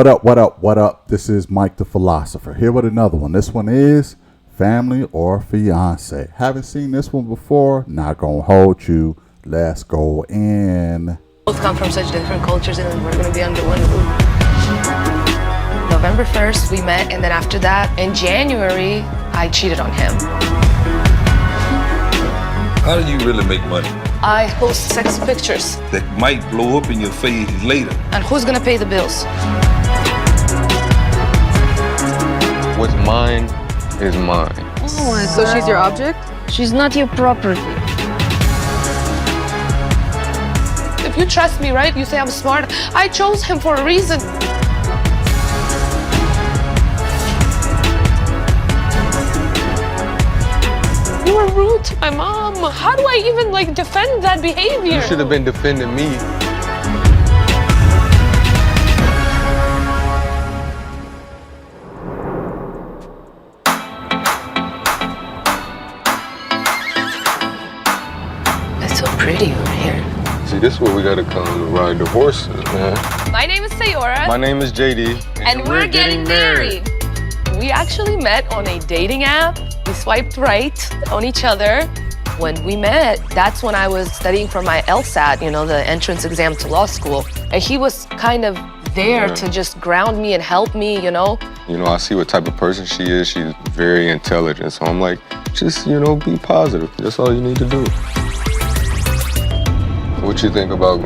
What up, what up, what up? This is Mike the Philosopher here with another one. This one is Family or Fiance. Haven't seen this one before, not gonna hold you. Let's go in. Both come from such different cultures and we're gonna be under one roof. November 1st we met, and then after that, in January, I cheated on him. How do you really make money? I post sex pictures. That might blow up in your face later. And who's gonna pay the bills? What's mine is mine. Oh my So she's your object? She's not your property. If you trust me, right? You say I'm smart. I chose him for a reason. You were rude to my mom. How do I even defend that behavior? You should have been defending me. It's so pretty over here. See, this is where we gotta come to ride the horses, man. My name is Sayora. My name is JD. And we're getting married. We actually met on a dating app. We swiped right on each other. When we met, that's when I was studying for my LSAT, the entrance exam to law school. And he was kind of there to just ground me and help me, I see what type of person she is. She's very intelligent. So I'm like, just, be positive. That's all you need to do. What you think about,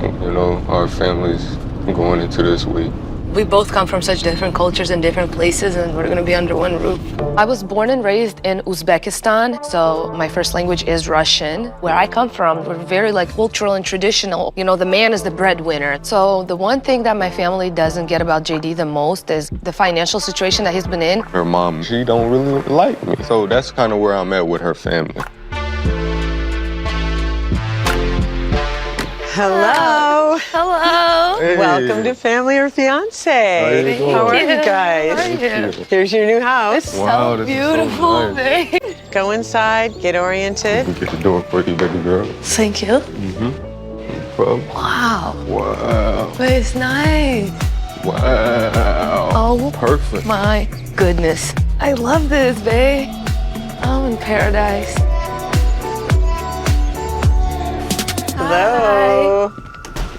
our families going into this week? We both come from such different cultures and different places, and we're gonna be under one roof. I was born and raised in Uzbekistan, so my first language is Russian. Where I come from, we're very cultural and traditional. The man is the breadwinner. So the one thing that my family doesn't get about JD the most is the financial situation that he's been in. Her mom, she don't really like me. So that's kind of where I'm at with her family. Hello. Hello. Hey. Welcome to Family or Fiance. How are you guys? How are you? Here's your new house. Wow, So this is so beautiful, nice. babe. Go inside, get oriented. Get the door for you, baby girl. Thank you. Wow. Wow. But it's nice. Wow. Oh, Perfect. my goodness. I love this, babe. I'm in paradise. Hello.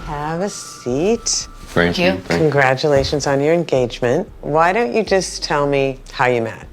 Have a seat. Thank you. Thank you. Congratulations on your engagement. Why don't you just tell me how you met?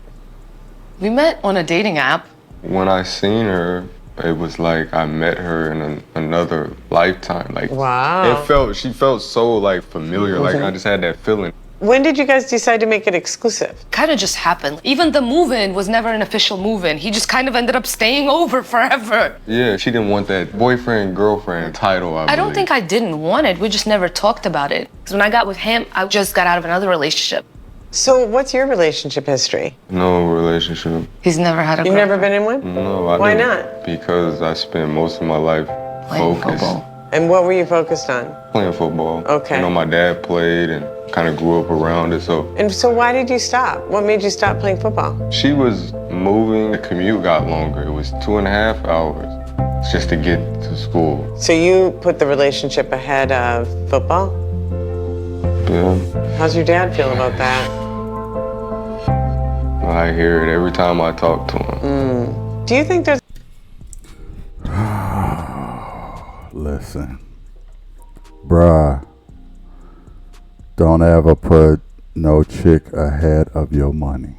We met on a dating app. When I seen her, it was like I met her in another lifetime. Wow. She felt so familiar. I just had that feeling. When did you guys decide to make it exclusive? Kind of just happened. Even the move-in was never an official move-in. He just kind of ended up staying over forever. Yeah, she didn't want that boyfriend, girlfriend title, I don't think I didn't want it. We just never talked about it. Because when I got with him, I just got out of another relationship. So what's your relationship history? No relationship. He's never had a You've never girlfriend. been in one? No, I Why didn't. not? Because I spent most of my life Playing focused. football. And what were you focused on? Playing football. Okay. My dad played and kind of grew up around it, so. And so why did you stop? What made you stop playing football? She was moving, the commute got longer. It was 2.5 hours just to get to school. So you put the relationship ahead of football? Yeah, How's your dad feel about that? I hear it every time I talk to him. Do you think there's Listen, bruh, don't ever put no chick ahead of your money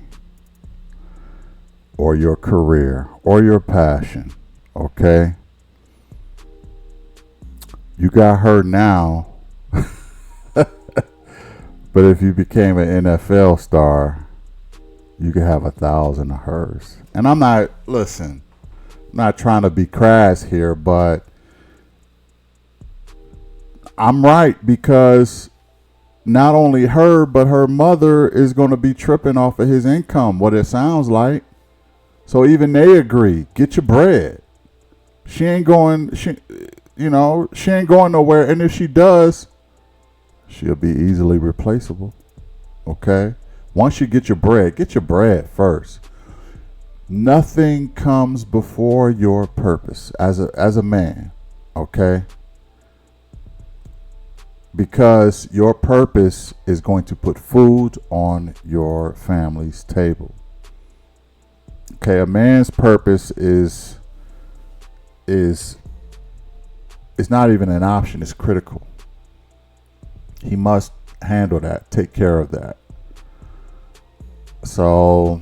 or your career or your passion, okay? You got her now, but if you became an NFL star, you could have 1,000 of hers. And I'm not trying to be crass here, but I'm right, because not only her, but her mother is going to be tripping off of his income, what it sounds like. So even they agree, get your bread. She ain't going nowhere. And if she does, she'll be easily replaceable. Okay? Once you get your bread first. Nothing comes before your purpose as a man. Okay? because your purpose is going to put food on your family's table. Okay, a man's purpose is not even an option, it's critical. He must handle that, take care of that. So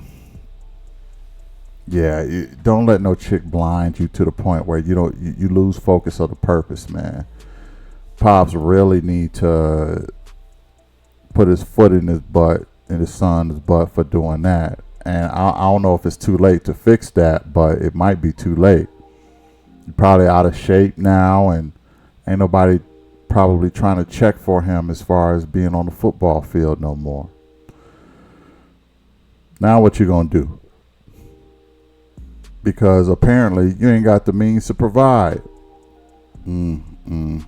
yeah, don't let no chick blind you to the point where you lose focus of the purpose, man. Pops really need to put his foot in his butt, in his son's butt for doing that. And I don't know if it's too late to fix that, but it might be too late. You're probably out of shape now, and ain't nobody probably trying to check for him as far as being on the football field no more. Now what you gonna do? Because apparently you ain't got the means to provide. You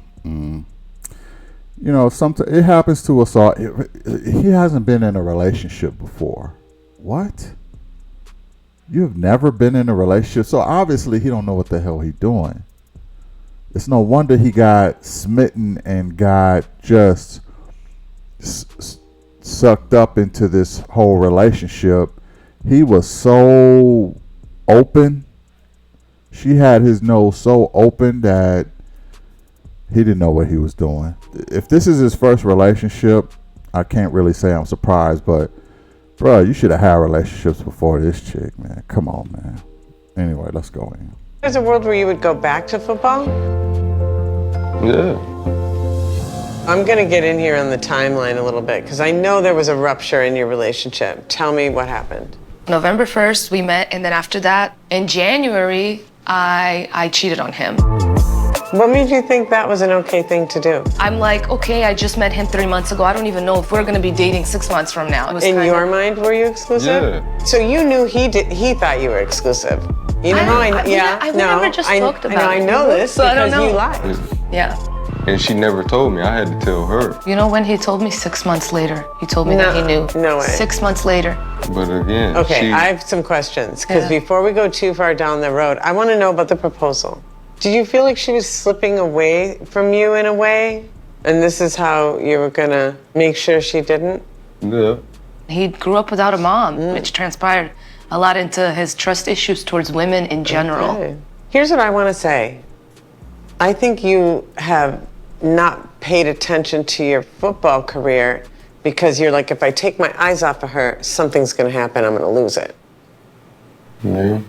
know, sometimes it happens to us all. He hasn't been in a relationship before. What? You've never been in a relationship, so obviously he don't know what the hell he's doing. It's no wonder he got smitten and got just sucked up into this whole relationship. He was so open. She had his nose so open that he didn't know what he was doing. If this is his first relationship, I can't really say I'm surprised, but bro, you should have had relationships before this chick, man. Come on, man. Anyway, let's go in. There's a world where you would go back to football? Yeah. I'm gonna get in here on the timeline a little bit because I know there was a rupture in your relationship. Tell me what happened. November 1st, we met, and then after that, in January, I cheated on him. What made you think that was an okay thing to do? I'm like, okay, I just met him 3 months ago. I don't even know if we're gonna be dating 6 months from now. It was In kind your of- mind, were you exclusive? Yeah. So you knew he thought you were exclusive. You know how we never just talked about I it. know this So I don't because you know. lied. Yeah. And she never told me. I had to tell her. You know when he told me 6 months later? He told me that he knew. No way. 6 months later. But again, Okay, I have some questions because Yeah. before we go too far down the road, I want to know about the proposal. Did you feel like she was slipping away from you in a way? And this is how you were gonna make sure she didn't? yeah. He grew up without a mom, which transpired a lot into his trust issues towards women in general. Okay. Here's what I want to say. I think you have not paid attention to your football career because you're like, if I take my eyes off of her, something's going to happen. I'm going to lose it. Yeah.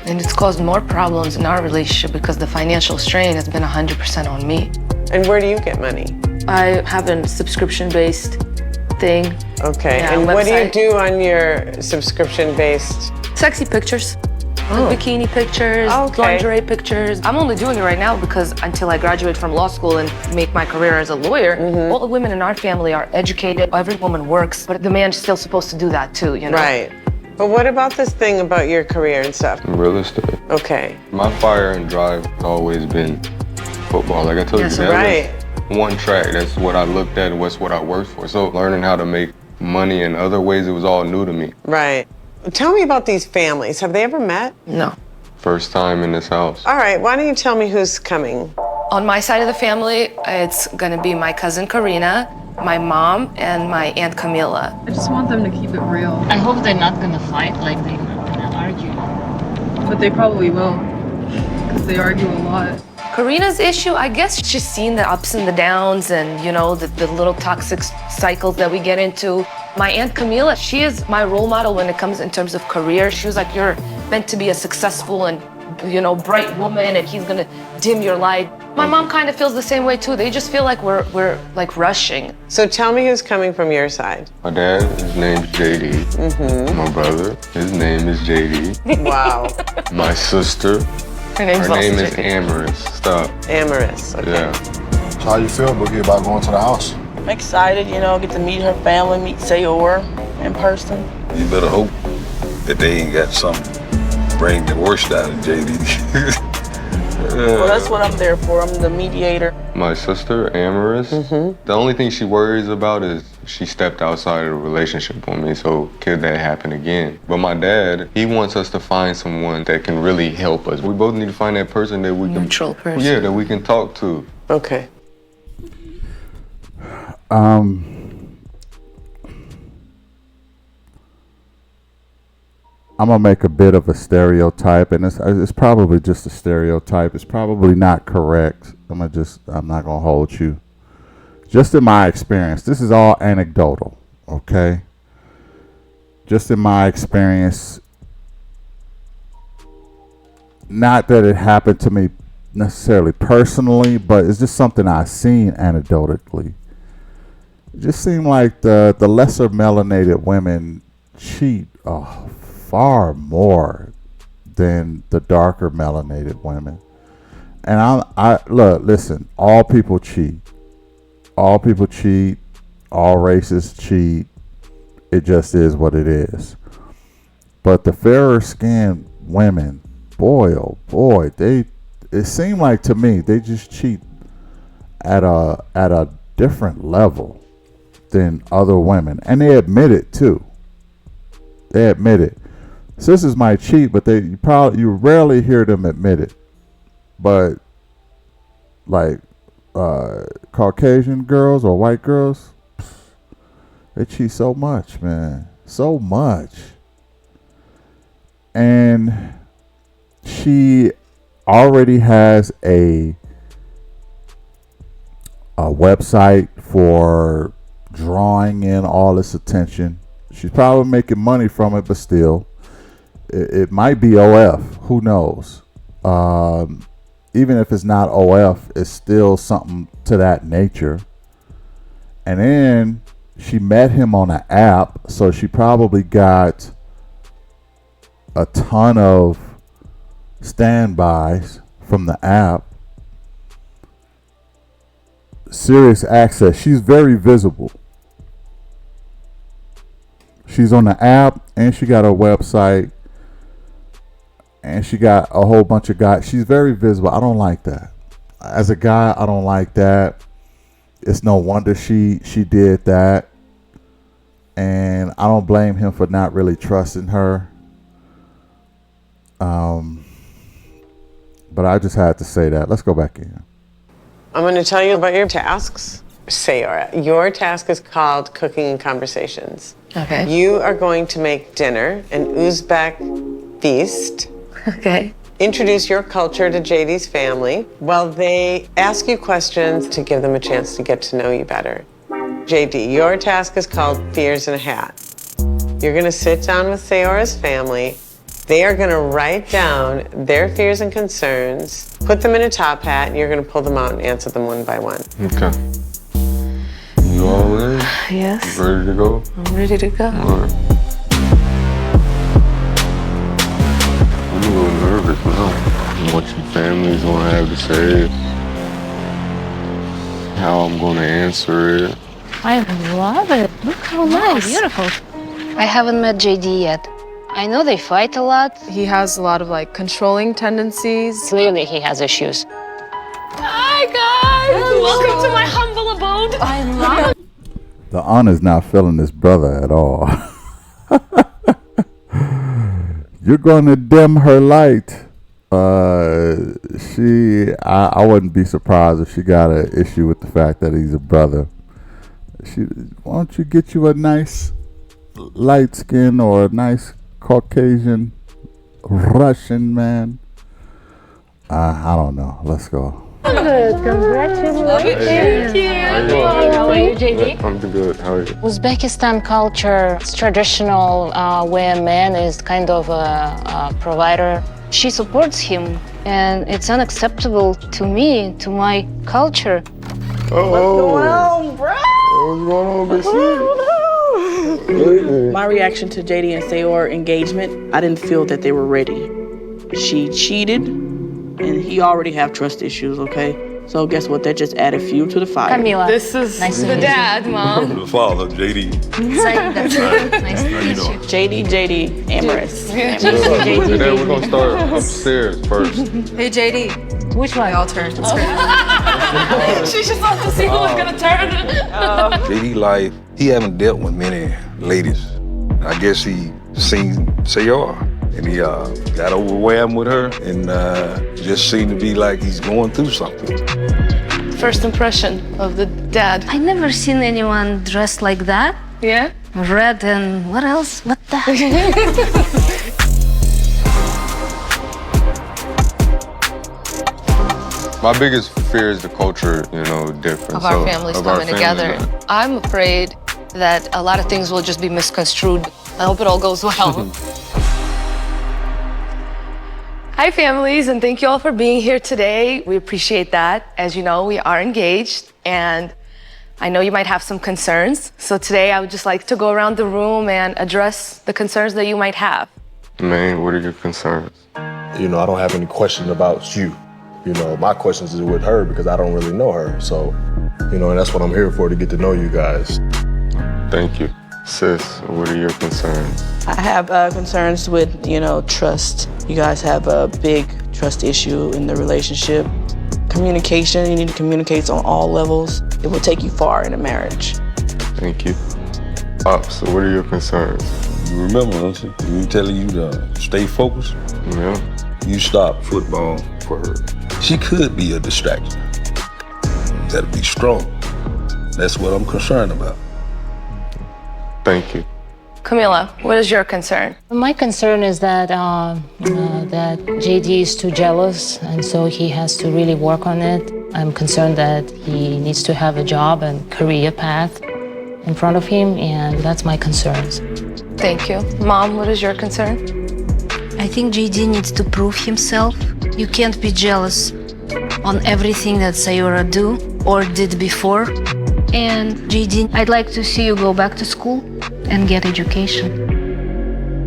And it's caused more problems in our relationship because the financial strain has been 100% on me. And where do you get money? I have a subscription-based thing. Okay. Yeah, and what do you website. do on your subscription-based? Sexy pictures. Like bikini pictures, Okay. lingerie pictures. I'm only doing it right now because until I graduate from law school and make my career as a lawyer, all the women in our family are educated. Every woman works, but the man's still supposed to do that too, you know? Right. But what about this thing about your career and stuff? Real estate. Okay. My fire and drive has always been football. Like I told Yes, you, that right. was one track. That's what I looked at and what's what I worked for. So learning how to make money in other ways, it was all new to me. Right. Tell me about these families. Have they ever met? No. First time in this house. All right. Why don't you tell me who's coming? On my side of the family, it's gonna be my cousin Karina, my mom, and my aunt Camila. I just want them to keep it real, I hope they're not gonna fight, like they're not gonna argue. but they probably will, because they argue a lot. Karina's issue, I guess she's seen the ups and the downs and, you know, the little toxic cycles that we get into. My Aunt Camila, she is my role model when it comes in terms of career. She was like, you're meant to be a successful and, you know, bright woman and he's gonna dim your light. My mom kind of feels the same way too. They just feel like we're like rushing. So tell me who's coming from your side. My dad, his name's JD. My brother, his name is JD. Wow. My sister, Her name's her name is JD. Amorous. Stop. Amorous. Okay. Yeah. So how you feel, Boogie, about going to the house? I'm excited, you know, get to meet her family, meet Sayora in person. You better hope that they ain't got some bring the worst out of JD. Well, that's what I'm there for. I'm the mediator. My sister, Amorous, the only thing she worries about is she stepped outside of the relationship with me, so could that happen again? But my dad, he wants us to find someone that can really help us. We both need to find that person that we can... Neutral person. Yeah, that we can talk to. Okay. I'm gonna make a bit of a stereotype, and it's probably just a stereotype. It's probably not correct. I'm not gonna hold you. Just in my experience, this is all anecdotal, okay? Just in my experience, not that it happened to me necessarily personally, but it's just something I've seen anecdotally. It just seemed like the lesser melanated women cheat far more than the darker melanated women. And I listen, all people cheat. All people cheat. All races cheat. It just is what it is. But the fairer skinned women, boy, oh boy, it seemed like to me they just cheat at a different level than other women, and they admit it too. They admit it. Sisters might cheat, but you rarely hear them admit it. But like Caucasian girls or white girls, they cheat so much, man, so much. And she already has a website for drawing in all this attention. She's probably making money from it, but still, it might be OF. Who knows? Even if it's not OF, it's still something to that nature. And then she met him on an app, so she probably got a ton of standbys from the app. Serious access. She's very visible. She's on the app, and she got a website, and she got a whole bunch of guys. She's very visible. I don't like that. As a guy, I don't like that. It's no wonder she did that. And I don't blame him for not really trusting her. But I just had to say that. Let's go back in. I'm going to tell you about your tasks. Sayora, your task is called Cooking and Conversations. Okay. You are going to make dinner, an Uzbek feast. Okay. Introduce your culture to JD's family while they ask you questions to give them a chance to get to know you better. JD, your task is called Fears in a Hat. You're going to sit down with Sayora's family. They are going to write down their fears and concerns, put them in a top hat, and you're going to pull them out and answer them one by one. Okay. You all in? Yes. You ready to go? I'm ready to go. All right. I'm a little nervous now. What your family's gonna have to say, how I'm gonna answer it. I love it. Look how nice. Beautiful. I haven't met JD yet. I know they fight a lot. He has a lot of like controlling tendencies. Clearly he has issues. Hi guys! Welcome to my humble abode. I love it. The aunt is not feeling this brother at all. You're going to dim her light. I wouldn't be surprised if she got an issue with the fact that he's a brother. Why don't you get you a nice light skin or a nice Caucasian Russian man? I don't know. Let's go. Congratulations. Thank you. How are you, JD? I'm good. How are you? Uzbekistan culture, it's traditional where a man is kind of a provider. She supports him, and it's unacceptable to me, to my culture. What's going on, bro? What's going on, My reaction to JD and Sayora engagement, I didn't feel that they were ready. She cheated, and he already have trust issues, okay? So guess what? That just added fuel to the fire. Camila. This is Nice to the meet dad, Mom. The father, JD. Nice to meet you. JD, Amaris. Today we're gonna start upstairs first. Hey, JD. Which one? I'll turn. She just wants to see who's gonna turn. JD life, he haven't dealt with many ladies. I guess he seen Sayora, and he got overwhelmed with her, and just seemed to be like he's going through something. first impression of the dad? I never seen anyone dressed like that. Yeah? Red and what else? What the? My biggest fear is the culture, difference. Of our families coming together. Yeah. I'm afraid that a lot of things will just be misconstrued. I hope it all goes well. Hi, families, and thank you all for being here today. We appreciate that. As you know, we are engaged, and I know you might have some concerns. So today, I would just like to go around the room and address the concerns that you might have. Man, what are your concerns? I don't have any questions about you. My questions is with her because I don't really know her. So, and that's what I'm here for, to get to know you guys. Thank you. Sis, what are your concerns? I have concerns with, trust. You guys have a big trust issue in the relationship. Communication, you need to communicate on all levels. It will take you far in a marriage. Thank you. Pops, what are your concerns? You remember, don't you? You telling you to stay focused? Yeah. You stop football for her. She could be a distraction. You gotta be strong. That's what I'm concerned about. Thank you. Camila, what is your concern? My concern is that that JD is too jealous, and so he has to really work on it. I'm concerned that he needs to have a job and career path in front of him, and that's my concerns. Thank you. Mom, what is your concern? I think JD needs to prove himself. You can't be jealous on everything that Sayora do or did before. And JD, I'd like to see you go back to school and get education.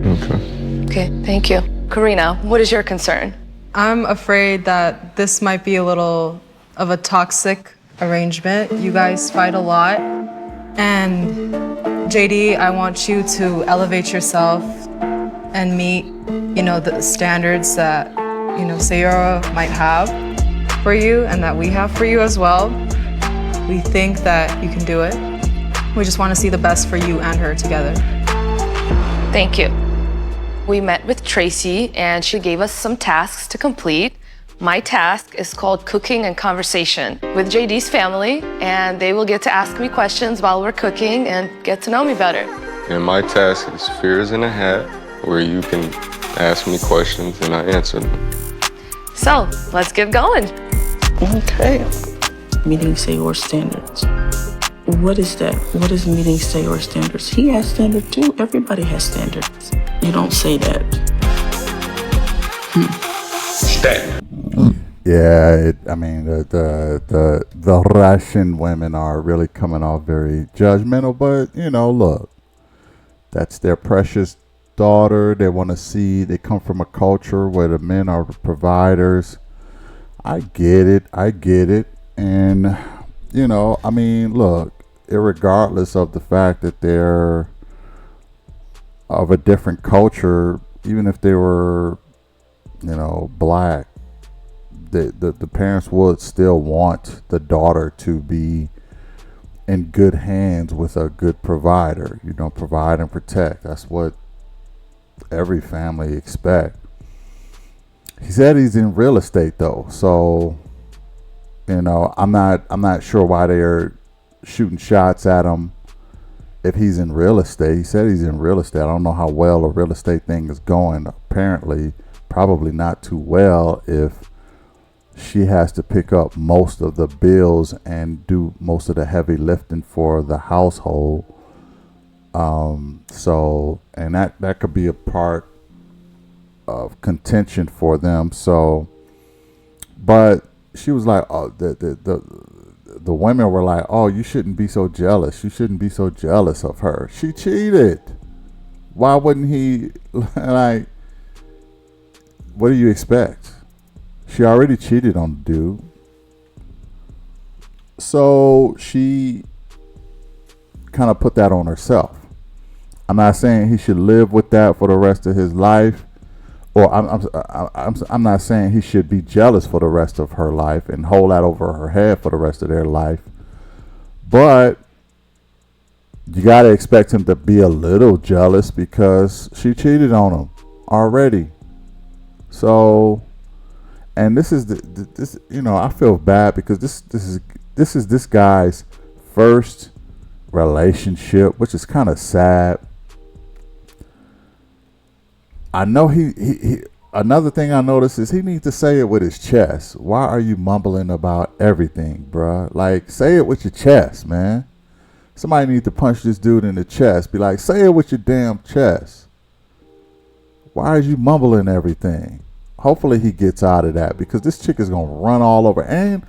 Okay. Okay, thank you. Karina, what is your concern? I'm afraid that this might be a little of a toxic arrangement. You guys fight a lot. And JD, I want you to elevate yourself and meet, the standards that, Sayora might have for you and that we have for you as well. We think that you can do it. We just want to see the best for you and her together. Thank you. We met with Tracy and she gave us some tasks to complete. My task is called Cooking and Conversation with JD's family, and they will get to ask me questions while we're cooking and get to know me better. And my task is Fears in a Hat, where you can ask me questions and I answer them. So, let's get going. Okay. Meeting Sayora standards. What is that? What is meeting Sayora standards? He has standards too. Everybody has standards. You don't say that. Standard. Yeah, the Russian women are really coming off very judgmental, but look, that's their precious daughter. They want to see, they come from a culture where the men are providers. I get it. And, look, irregardless of the fact that they're of a different culture, even if they were, black, the parents would still want the daughter to be in good hands with a good provider. Provide and protect. That's what every family expect. He said he's in real estate though, so I'm not sure why they're shooting shots at him if he's in real estate. He said he's in real estate. I don't know how well a real estate thing is going. Apparently, probably not too well if she has to pick up most of the bills and do most of the heavy lifting for the household. And that could be a part of contention for them. So, but she was like, oh, the women were like, oh, you shouldn't be so jealous. You shouldn't be so jealous of her. She cheated. Why wouldn't he? Like, what do you expect? She already cheated on the dude. So she kind of put that on herself. I'm not saying he should live with that for the rest of his life, or I'm not saying he should be jealous for the rest of her life and hold that over her head for the rest of their life. But you got to expect him to be a little jealous because she cheated on him already. So, and this is this, I feel bad because this is this is this guy's first relationship, which is kind of sad. I know he another thing I noticed is he needs to say it with his chest. Why are you mumbling about everything, bruh? Like, say it with your chest, man. Somebody needs to punch this dude in the chest. Be like, say it with your damn chest. Why are you mumbling everything? Hopefully he gets out of that, because this chick is going to run all over. And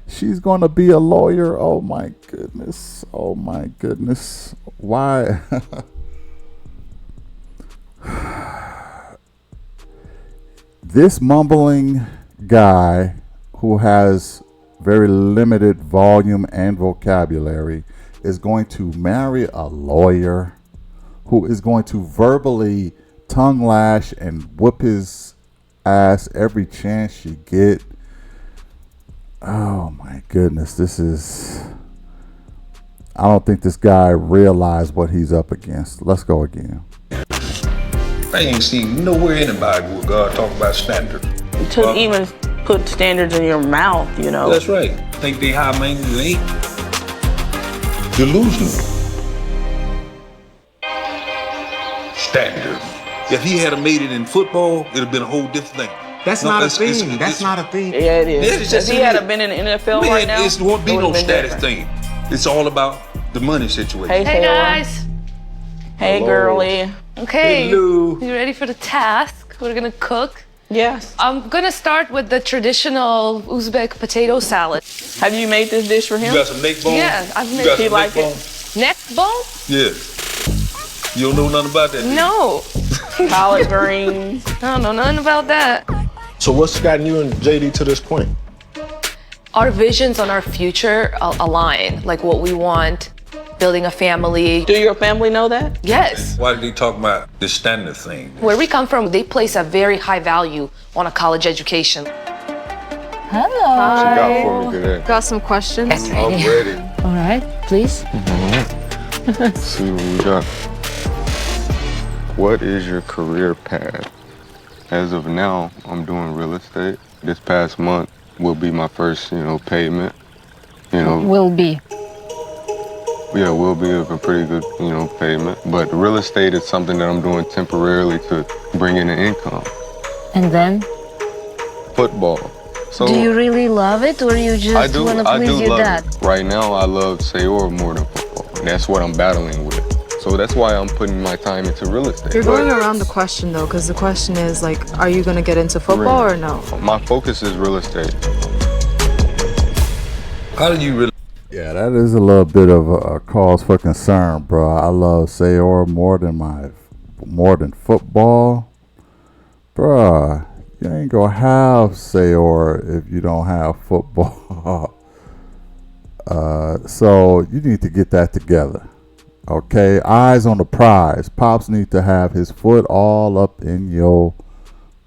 she's going to be a lawyer. Oh, my goodness. Oh, my goodness. Why? This mumbling guy who has very limited volume and vocabulary is going to marry a lawyer who is going to verbally tongue lash and whoop his ass every chance she get. Oh my goodness, this is... I don't think this guy realized what he's up against. Let's go again. I ain't seen nowhere in the Bible where God talk about standard. To even put standards in your mouth, you know. That's right. Think they high man, they ain't. Delusional. Standard. If he had made it in football, it'd have been a whole different thing. That's not a thing. That's not a thing. Yeah, it is. If he had been in the NFL right now, it won't be no status thing. It's all about the money situation. Hey guys. Hey, girly. Okay. Hello. You ready for the task? We're gonna cook. Yes. I'm gonna start with the traditional Uzbek potato salad. Have you made this dish for him? You got some neck bone? Yeah, I've made it. He like it? Neck bone? Yeah. You don't know nothing about that? No. Collard greens. I don't know nothing about that. So what's gotten you and JD to this point? Our visions on our future align, like what we want, building a family. Do your family know that? Yes. Why did he talk about the standard thing? Where we come from, they place a very high value on a college education. Hello. What you got for me today? Got some questions? I'm ready. All right, please. Let's see what we got. What is your career path? As of now, I'm doing real estate. This past month will be my first, payment. Will be. Yeah, will be a pretty good, payment. But real estate is something that I'm doing temporarily to bring in an income. And then? Football. So do you really love it, or you just want to please your dad? It. Right now, I love Sayor more than football. That's what I'm battling with. So that's why I'm putting my time into real estate. You're going around the question though, because the question is like, are you going to get into football or no? My focus is real estate. How do you really? Yeah, that is a little bit of a cause for concern, bro. I love Sayor more than football, bruh. You ain't gonna have Sayor if you don't have football. So you need to get that together. Okay, eyes on the prize. Pops need to have his foot all up in your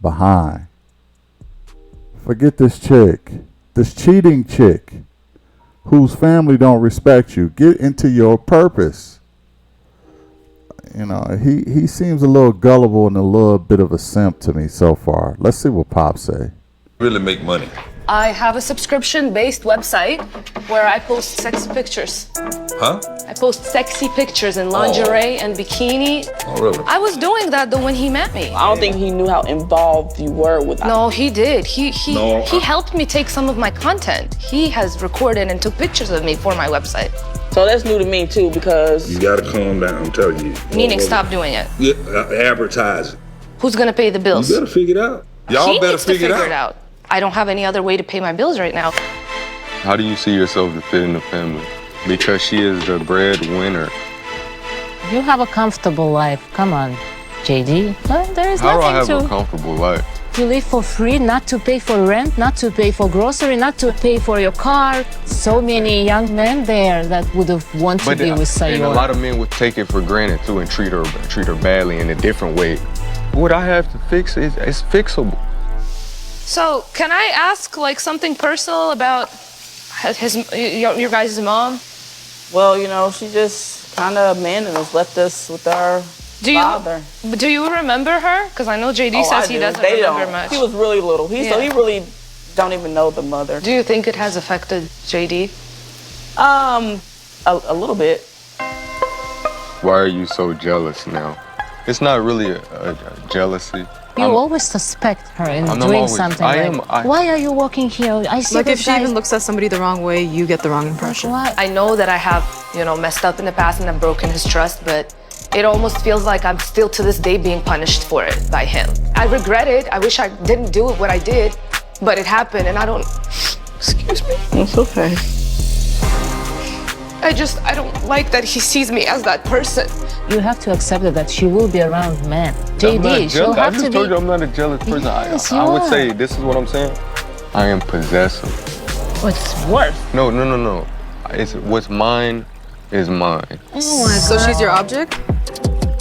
behind. Forget this chick, this cheating chick, whose family don't respect you. Get into your purpose. He seems a little gullible and a little bit of a simp to me so far. Let's see what Pop say. Really make money? I have a subscription-based website where I post sexy pictures. Huh? I post sexy pictures in lingerie and bikini. Oh, really? I was doing that though when he met me. I don't think he knew how involved you were with that. No, he did. He helped me take some of my content. He has recorded and took pictures of me for my website. So that's new to me too, because You gotta calm down, I'm telling you. Meaning stop doing it. Yeah, advertising. Who's gonna pay the bills? You better figure it out. Y'all He better needs to figure it out. I don't have any other way to pay my bills right now. How do you see yourself to fit in the family? Because she is the breadwinner. You have a comfortable life. Come on, JD. Well, there is How do I nothing have to. a comfortable life? You live for free, not to pay for rent, not to pay for grocery, not to pay for your car. So many young men there that would have wanted to be with Sayor. And a lot of men would take it for granted too and treat her badly in a different way. What I have to fix is fixable. So, can I ask like something personal about your guys' mom? well, she just kind of abandoned us, left us with our father. Do you remember her? Because I know JD says he doesn't remember much. He was really little. So he really don't even know the mother. Do you think it has affected JD? A little bit. Why are you so jealous now? It's not really a jealousy. You always suspect her in I'm not doing always- something. I like, am- why are you walking here? I see Like this if she guy- even looks at somebody the wrong way, you get the wrong impression. Why? I know that I have, messed up in the past and I've broken his trust, but it almost feels like I'm still to this day being punished for it by him. I regret it. I wish I didn't do what I did, but it happened and I don't, excuse me. It's okay. I don't like that he sees me as that person. You have to accept that she will be around men. I'm not JD, she'll jealous. I have just to told be. you I'm not a jealous person. Yes, I you would are. say, this is what I'm saying. I am possessive. What's worse? No. It's what's mine is mine. Oh my So she's your object?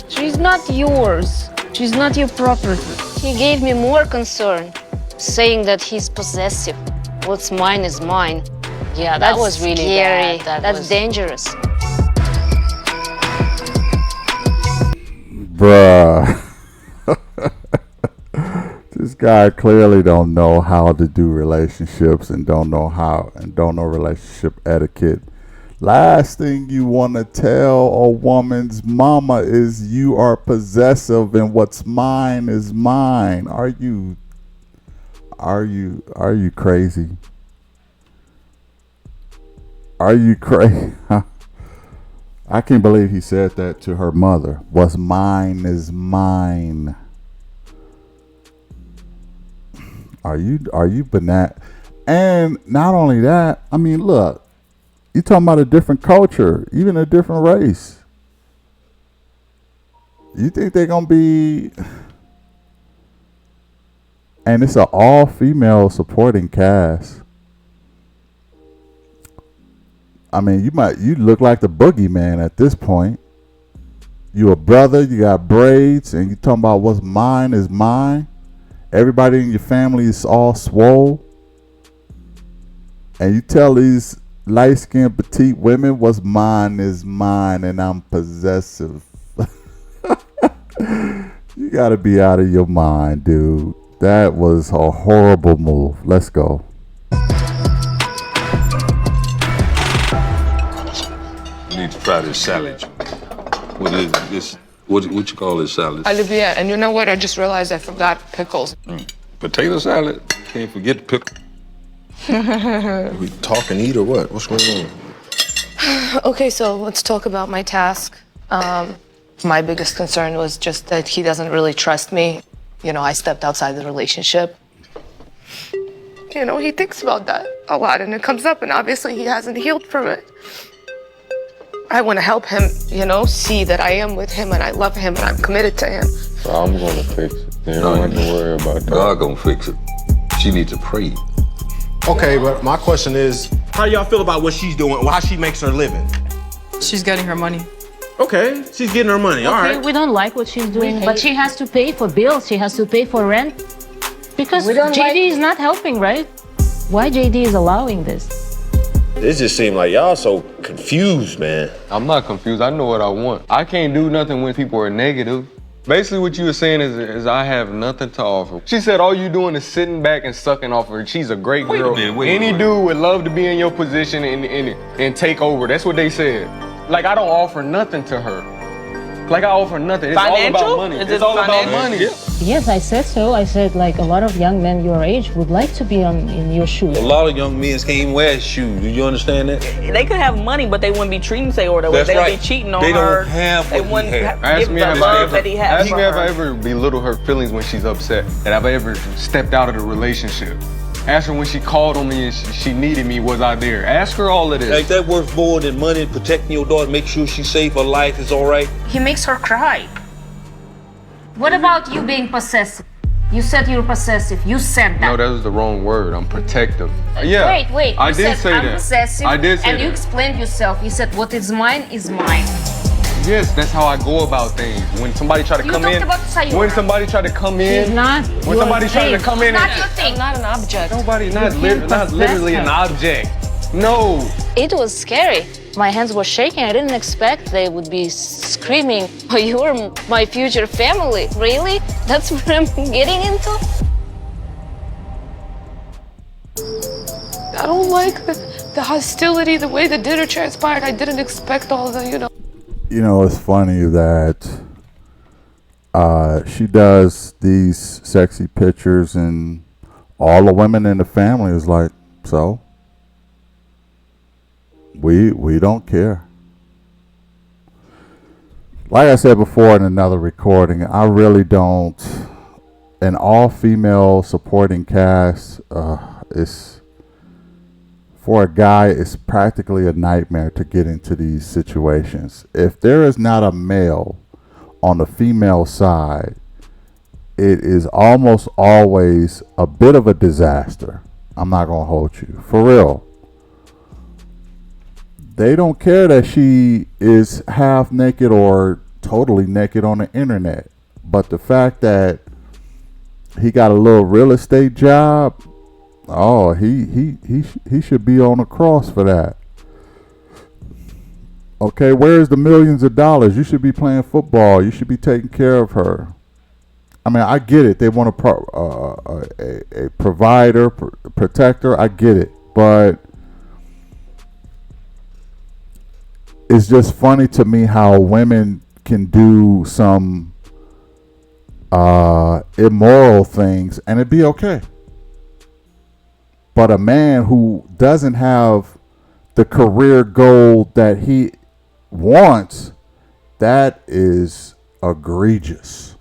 She's not yours. She's not your property. He gave me more concern, saying that he's possessive. What's mine is mine. Yeah, that was really scary. That's dangerous. Bruh. This guy clearly don't know how to do relationships and don't know relationship etiquette. Last thing you want to tell a woman's mama is you are possessive and what's mine is mine. Are you crazy? Are you crazy? I can't believe he said that to her mother. What's mine is mine. Are you banana? And not only that, I mean, look, you talking about a different culture, even a different race. You think they're gonna be? And it's an all-female supporting cast. I mean, you look like the boogeyman at this point. You a brother, you got braids, and you talking about what's mine is mine. Everybody in your family is all swole. And you tell these light-skinned petite women what's mine is mine and I'm possessive. You gotta be out of your mind, dude. That was a horrible move. Let's go. You need to try this salad. What is this? What you call this salad? Olivia, and you know what? I just realized I forgot pickles. Potato salad. Can't forget the pickle. We talk and eat or what? What's going on? Okay, so let's talk about my task. My biggest concern was just that he doesn't really trust me. I stepped outside the relationship. He thinks about that a lot and it comes up and obviously he hasn't healed from it. I want to help him, see that I am with him and I love him and I'm committed to him. So I'm gonna fix it. You don't have to worry about that. God gonna fix it. She needs to pray. Okay, but my question is, How do y'all feel about what she's doing, how she makes her living? She's getting her money. Okay, she's getting her money, all Okay, right. we don't like what she's doing, but she has to pay for bills. She has to pay for rent. Because JD is not helping, right? Why JD is allowing this? It just seemed like y'all so confused, man. I'm not confused. I know what I want. I can't do nothing when people are negative. Basically, what you were saying is I have nothing to offer. She said all you doing is sitting back and sucking off her. She's a great girl. Any dude would love to be in your position and take over. That's what they said. Like, I don't offer nothing to her. Like, I offer nothing. It's Financial? all about money. Is It's it all about financial? money. Yes, I said so. I said like a lot of young men your age would like to be in your shoes. A lot of young men can't even wear shoes. Do you understand that? They could have money, but they wouldn't be treating say or the way That's they'd right. be cheating on They her. don't have They what he wouldn't had. Ask give me the if love I that he has ask for me if her. I ever belittle her feelings when she's upset, and I've ever stepped out of the relationship. Ask her when she called on me and she needed me, was I there? Ask her all of this. Like that worth more than money, protecting your daughter, make sure she's safe, her life is all right. He makes her cry. What about you being possessive? You said you're possessive. You said that. No, that was the wrong word. I'm protective. Yeah. Wait. I You did said say I'm that. possessive, I did say and you that. explained yourself. You said what is mine is mine. Yes, that's how I go about things. When somebody try to You come talked in, about Sayura. when somebody try to come in, She's not when your somebody try to thing. come in, Not and, your thing. I'm not an object. nobody, You not can't possess literally an her. object. No. It was scary. My hands were shaking. I didn't expect they would be screaming, "Oh, you're my future family." Really? That's what I'm getting into? I don't like this. The hostility, the way the dinner transpired, I didn't expect all the, you know. You know, it's funny that she does these sexy pictures, and all the women in the family is like, so we don't care. Like I said before in another recording, I really don't. An all-female supporting cast is, for a guy, it's practically a nightmare to get into these situations. If there is not a male on the female side, it is almost always a bit of a disaster. I'm not gonna hold you. For real. They don't care that she is half naked or totally naked on the internet. But the fact that he got a little real estate job, oh, he should be on a cross for that. Okay, where's the millions of dollars? You should be playing football. You should be taking care of her. I mean, I get it. They want a provider, protector. I get it. But it's just funny to me how women can do some immoral things and it'd be okay. But a man who doesn't have the career goal that he wants, that is egregious.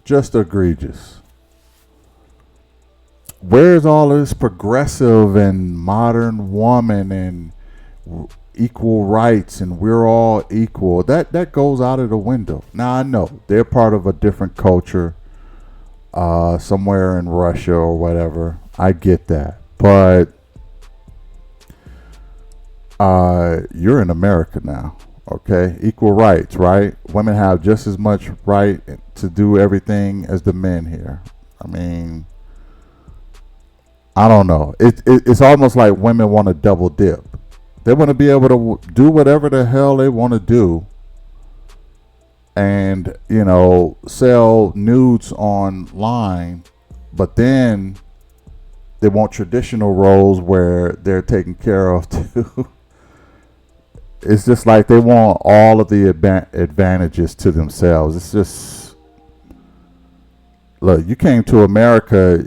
Just egregious. Where's all this progressive and modern woman and equal rights and we're all equal? That goes out of the window. Now I know they're part of a different culture, somewhere in Russia or whatever. I get that, but you're in America now, okay? Equal rights, right? Women have just as much right to do everything as the men here. I mean, I don't know. It's almost like women want to double dip. They want to be able to do whatever the hell they want to do and, you know, sell nudes online, but then they want traditional roles where they're taken care of too. It's just like they want all of the advantages to themselves. It's just, look, you came to America.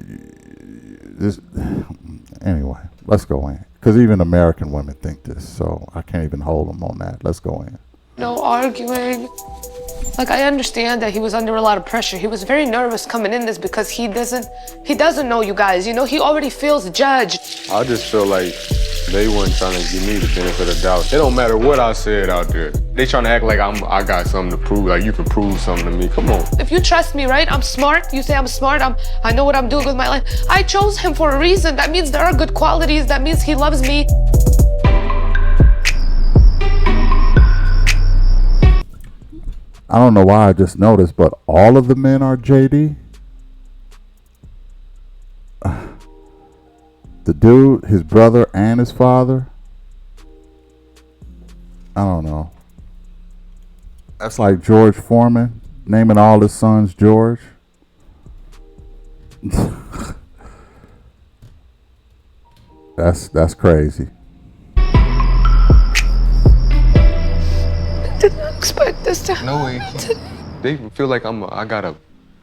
Anyway, let's go in. Because even American women think this, so I can't even hold them on that. Let's go in. No arguing. Like, I understand that he was under a lot of pressure. He was very nervous coming in this because he doesn't know you guys. You know, he already feels judged. I just feel like they weren't trying to give me the benefit of doubt. It don't matter what I said out there. They trying to act like I got something to prove, like you can prove something to me. Come on. If you trust me, right? I'm smart. You say I'm smart. I know what I'm doing with my life. I chose him for a reason. That means there are good qualities. That means he loves me. I don't know why I just noticed, but all of the men are JD. The dude, his brother, and his father. I don't know. That's like George Foreman naming all his sons George. That's crazy. I did not expect this to happen. No way. They feel like I gotta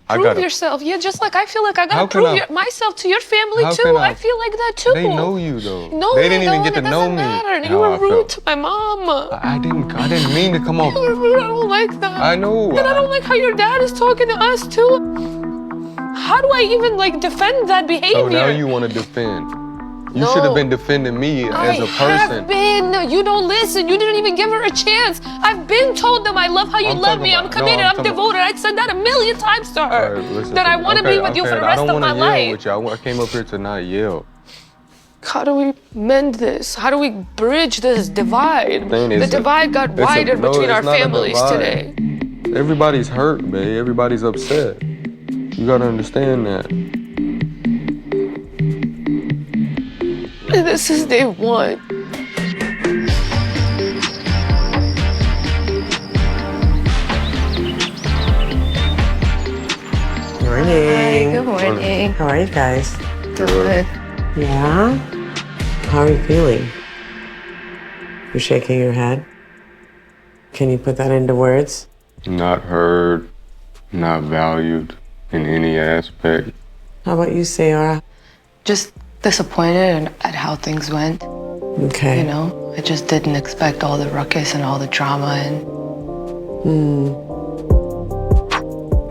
prove yourself. Yeah, just like I feel like I gotta prove myself to your family too. I feel like that too. They know you though. No, they didn't even get to know me. Matter. You were rude to my mom. I didn't mean to come off. You were rude. I don't like that. I know. And I don't like how your dad is talking to us too. How do I even like defend that behavior? So now you want to defend. You should have been defending me as a person. I have been. You don't listen. You didn't even give her a chance. I've been told them I love how you love me. I'm committed. I'm devoted. I said that 1,000,000 times to her. That I want to be with you for the rest of my life. I don't want to yell with you. I came up here to not yell. How do we mend this? How do we bridge this divide? The divide got wider between our families today. Everybody's hurt, babe. Everybody's upset. You gotta understand that. This is day one. Morning. Good morning. How are you guys? Good. Yeah? How are you feeling? You're shaking your head. Can you put that into words? Not heard, not valued in any aspect. How about you, Sayara? Just disappointed at how things went. Okay. You know, I just didn't expect all the ruckus and all the drama and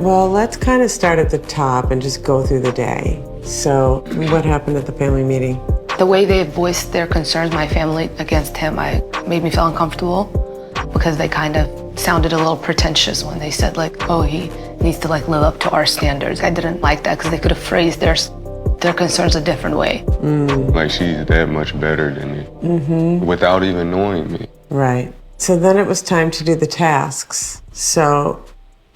Well, let's kind of start at the top and just go through the day. So, what happened at the family meeting? the way they voiced their concerns, my family, against him, made me feel uncomfortable because they kind of sounded a little pretentious when they said like, oh, he needs to like live up to our standards. I didn't like that because they could have phrased their concerns a different way. Like she's that much better than me without even knowing me. Right. So then it was time to do the tasks. So,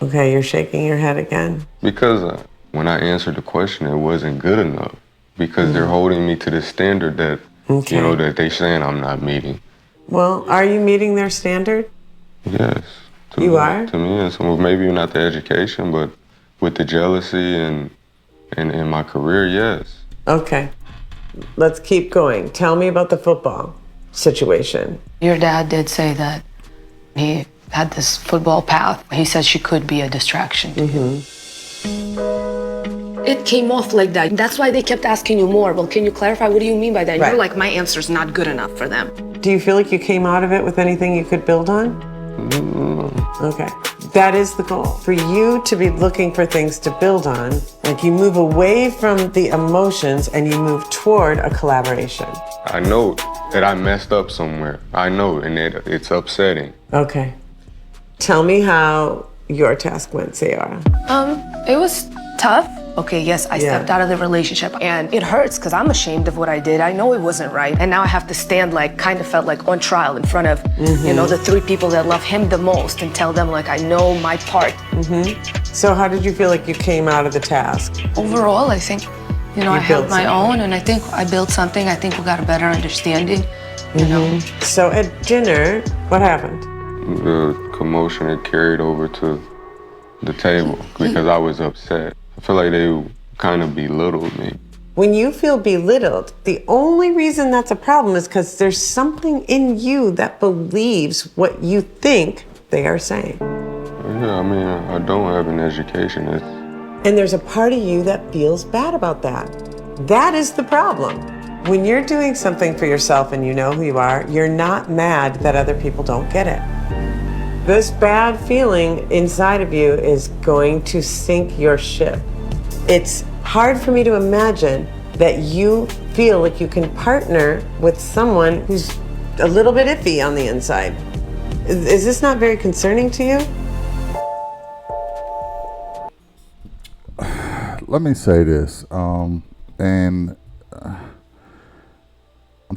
okay, you're shaking your head again. Because when I answered the question, it wasn't good enough. Because they're holding me to the standard that, you know, that they saying I'm not meeting. Well, are you meeting their standard? Yes. You are? To me, and so maybe not the education, but with the jealousy and in my career, yes. Okay. Let's keep going. Tell me about the football situation. Your dad did say that he had this football path. He said she could be a distraction. It came off like that. That's why they kept asking you more. Well, can you clarify? What do you mean by that? And Right. you're like, my answer's not good enough for them. Do you feel like you came out of it with anything you could build on? Okay. That is the goal. For you to be looking for things to build on, like you move away from the emotions and you move toward a collaboration. I know that I messed up somewhere. I know, and it's upsetting. Okay. Tell me how your task went, Sayara. It was tough. Okay, yes, I stepped out of the relationship and it hurts because I'm ashamed of what I did. I know it wasn't right. And now I have to stand like, kind of felt like on trial in front of, you know, the 3 people that love him the most and tell them like, I know my part. So how did you feel like you came out of the task? Overall, I think, you know, I held built my something. own and I think I built something. I think we got a better understanding, you know. So at dinner, what happened? The commotion had carried over to the table because I was upset. I feel like they kind of belittled me. When you feel belittled, the only reason that's a problem is because there's something in you that believes what you think they are saying. Yeah, I mean, I don't have an education. And there's a part of you that feels bad about that. That is the problem. When you're doing something for yourself and you know who you are, you're not mad that other people don't get it. This bad feeling inside of you is going to sink your ship. It's hard for me to imagine that you feel like you can partner with someone who's a little bit iffy on the inside. Is this not very concerning to you? Let me say this, and I'm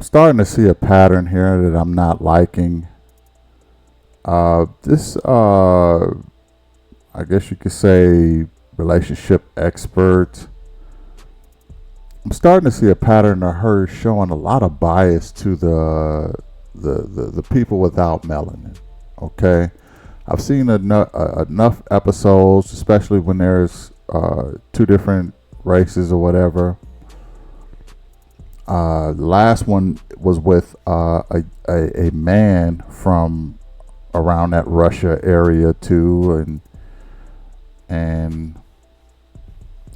starting to see a pattern here that I'm not liking. This, I guess you could say, relationship expert. I'm starting to see a pattern of her showing a lot of bias to the people without melanin. Okay, I've seen enough episodes, especially when there's 2 different races or whatever. The last one was with a man from around that Russia area too, and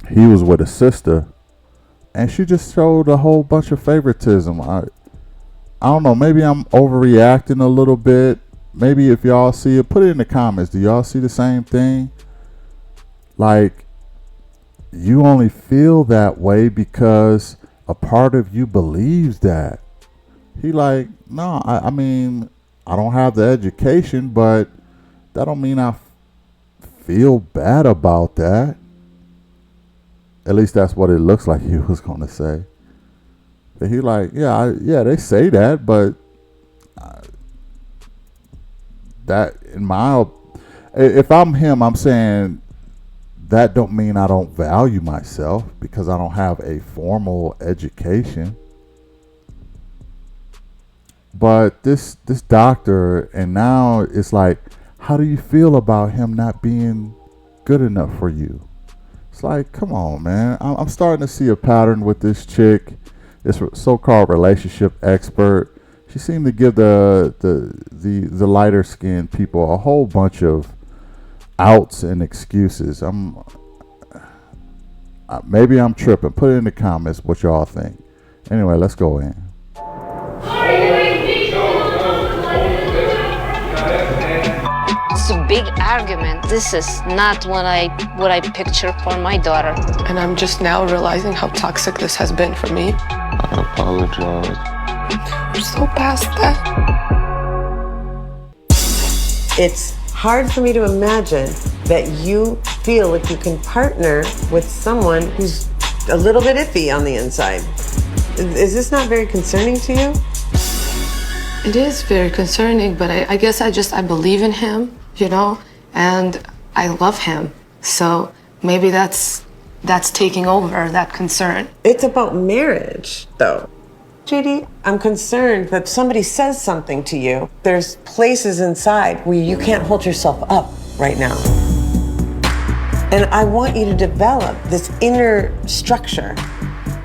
he was with a sister, and she just showed a whole bunch of favoritism. I don't know, maybe I'm overreacting a little bit. Maybe if y'all see it, put it in the comments. Do y'all see the same thing? Like, you only feel that way because a part of you believes that. He like, no, I mean, I don't have the education, but that don't mean I feel bad about that. At least that's what it looks like he was going to say. But he like, yeah, they say that, but that in my, if I'm him, I'm saying that don't mean I don't value myself because I don't have a formal education. But this doctor, and now it's like, how do you feel about him not being good enough for you? It's like, come on, man. I'm starting to see a pattern with this chick this so-called relationship expert. She seemed to give the lighter skinned people a whole bunch of outs and excuses. Maybe I'm tripping. Put it in the comments what y'all think. Anyway, let's go in. It's a big argument. This is not what I picture for my daughter. And I'm just now realizing how toxic this has been for me. I apologize. We're so past that. It's hard for me to imagine that you feel like you can partner with someone who's a little bit iffy on the inside. Is this not very concerning to you? It is very concerning, but I guess I believe in him, you know, and I love him. So maybe that's taking over, that concern. It's about marriage, though. JD, I'm concerned that somebody says something to you. There's places inside where you can't hold yourself up right now. And I want you to develop this inner structure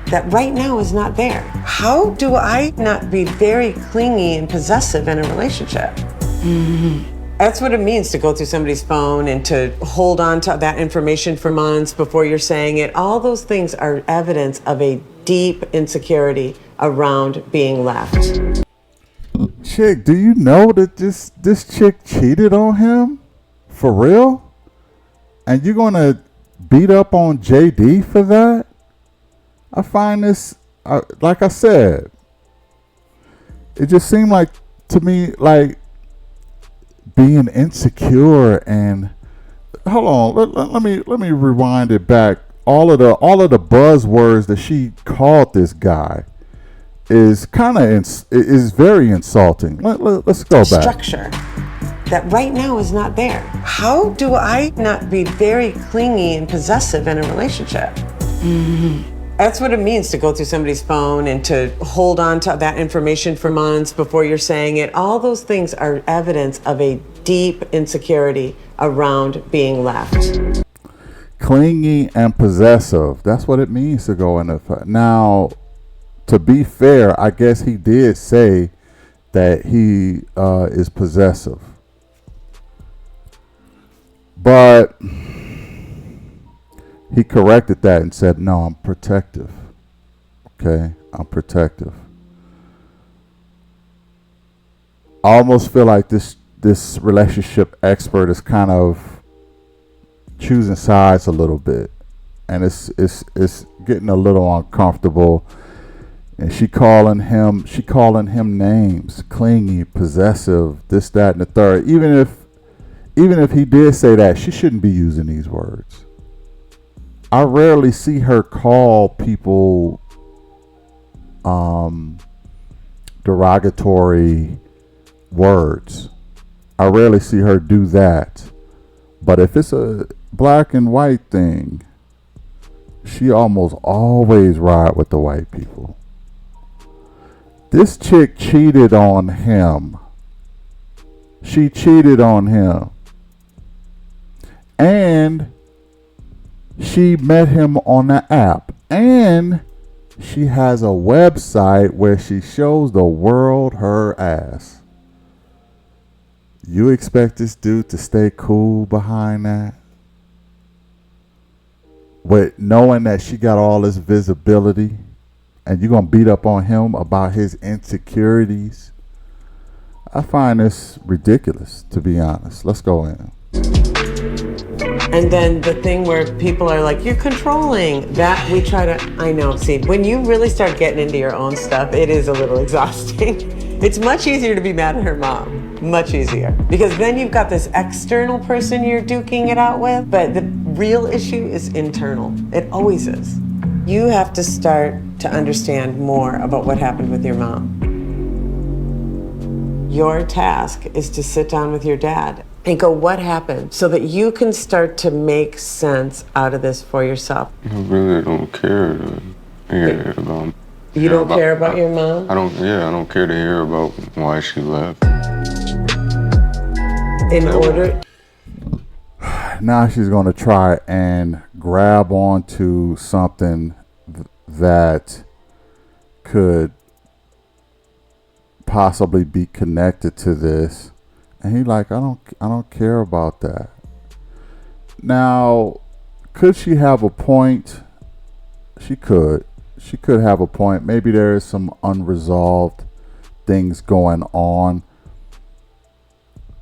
that right now is not there. How do I not be very clingy and possessive in a relationship? Mm-hmm. That's what it means to go through somebody's phone and to hold on to that information for months before you're saying it. All those things are evidence of a deep insecurity around being left. Chick, do you know that this chick cheated on him? For real? And you're gonna beat up on JD for that? I find this, like I said, it just seemed like to me like being insecure. And hold on, let me rewind it back. All of the buzzwords that she called this guy is is very insulting. Let's go back. Structure that right now is not there. How do I not be very clingy and possessive in a relationship? Mm-hmm. That's what it means to go through somebody's phone and to hold on to that information for months before you're saying it. All those things are evidence of a deep insecurity around being left. Clingy and possessive. That's what it means to go in a fight. Now, to be fair, I guess he did say that he is possessive. But he corrected that and said, no, I'm protective. Okay, I'm protective. I almost feel like this relationship expert is kind of choosing sides a little bit, and it's getting a little uncomfortable. And she calling him names, clingy, possessive, this, that, and the third. Even if he did say that, she shouldn't be using these words. I rarely see her call people derogatory words. I rarely see her do that. But if it's a black and white thing, she almost always ride with the white people. This chick cheated on him. She cheated on him. And she met him on the app. And she has a website where she shows the world her ass. You expect this dude to stay cool behind that? With knowing that she got all this visibility, and you're going to beat up on him about his insecurities? I find this ridiculous, to be honest. Let's go in. And then the thing where people are like, you're controlling, that we try to, I know, see, when you really start getting into your own stuff, it is a little exhausting. It's much easier to be mad at her mom, much easier. Because then you've got this external person you're duking it out with, but the real issue is internal. It always is. You have to start to understand more about what happened with your mom. Your task is to sit down with your dad and go, what happened? So that you can start to make sense out of this for yourself. I really don't care to hear about. You don't care about your mom? I don't care to hear about why she left. In order. Now she's going to try and grab onto something that could possibly be connected to this, and he like, I don't care about that. Now, could she have a point? She could have a point. Maybe there is some unresolved things going on.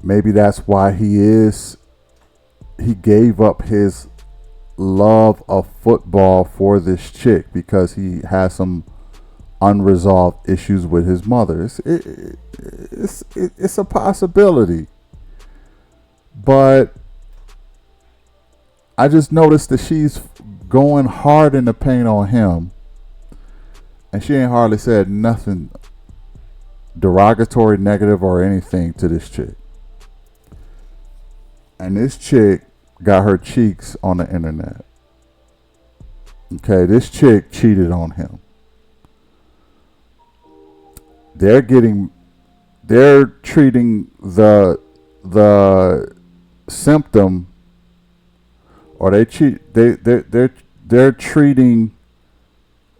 Maybe that's why he gave up his love of football for this chick, because he has some unresolved issues with his mother. It's a possibility, but I just noticed that she's going hard in the paint on him, and she ain't hardly said nothing derogatory, negative, or anything to this chick. And this chick got her cheeks on the internet. Okay, this chick cheated on him. They're treating the symptom, or they're treating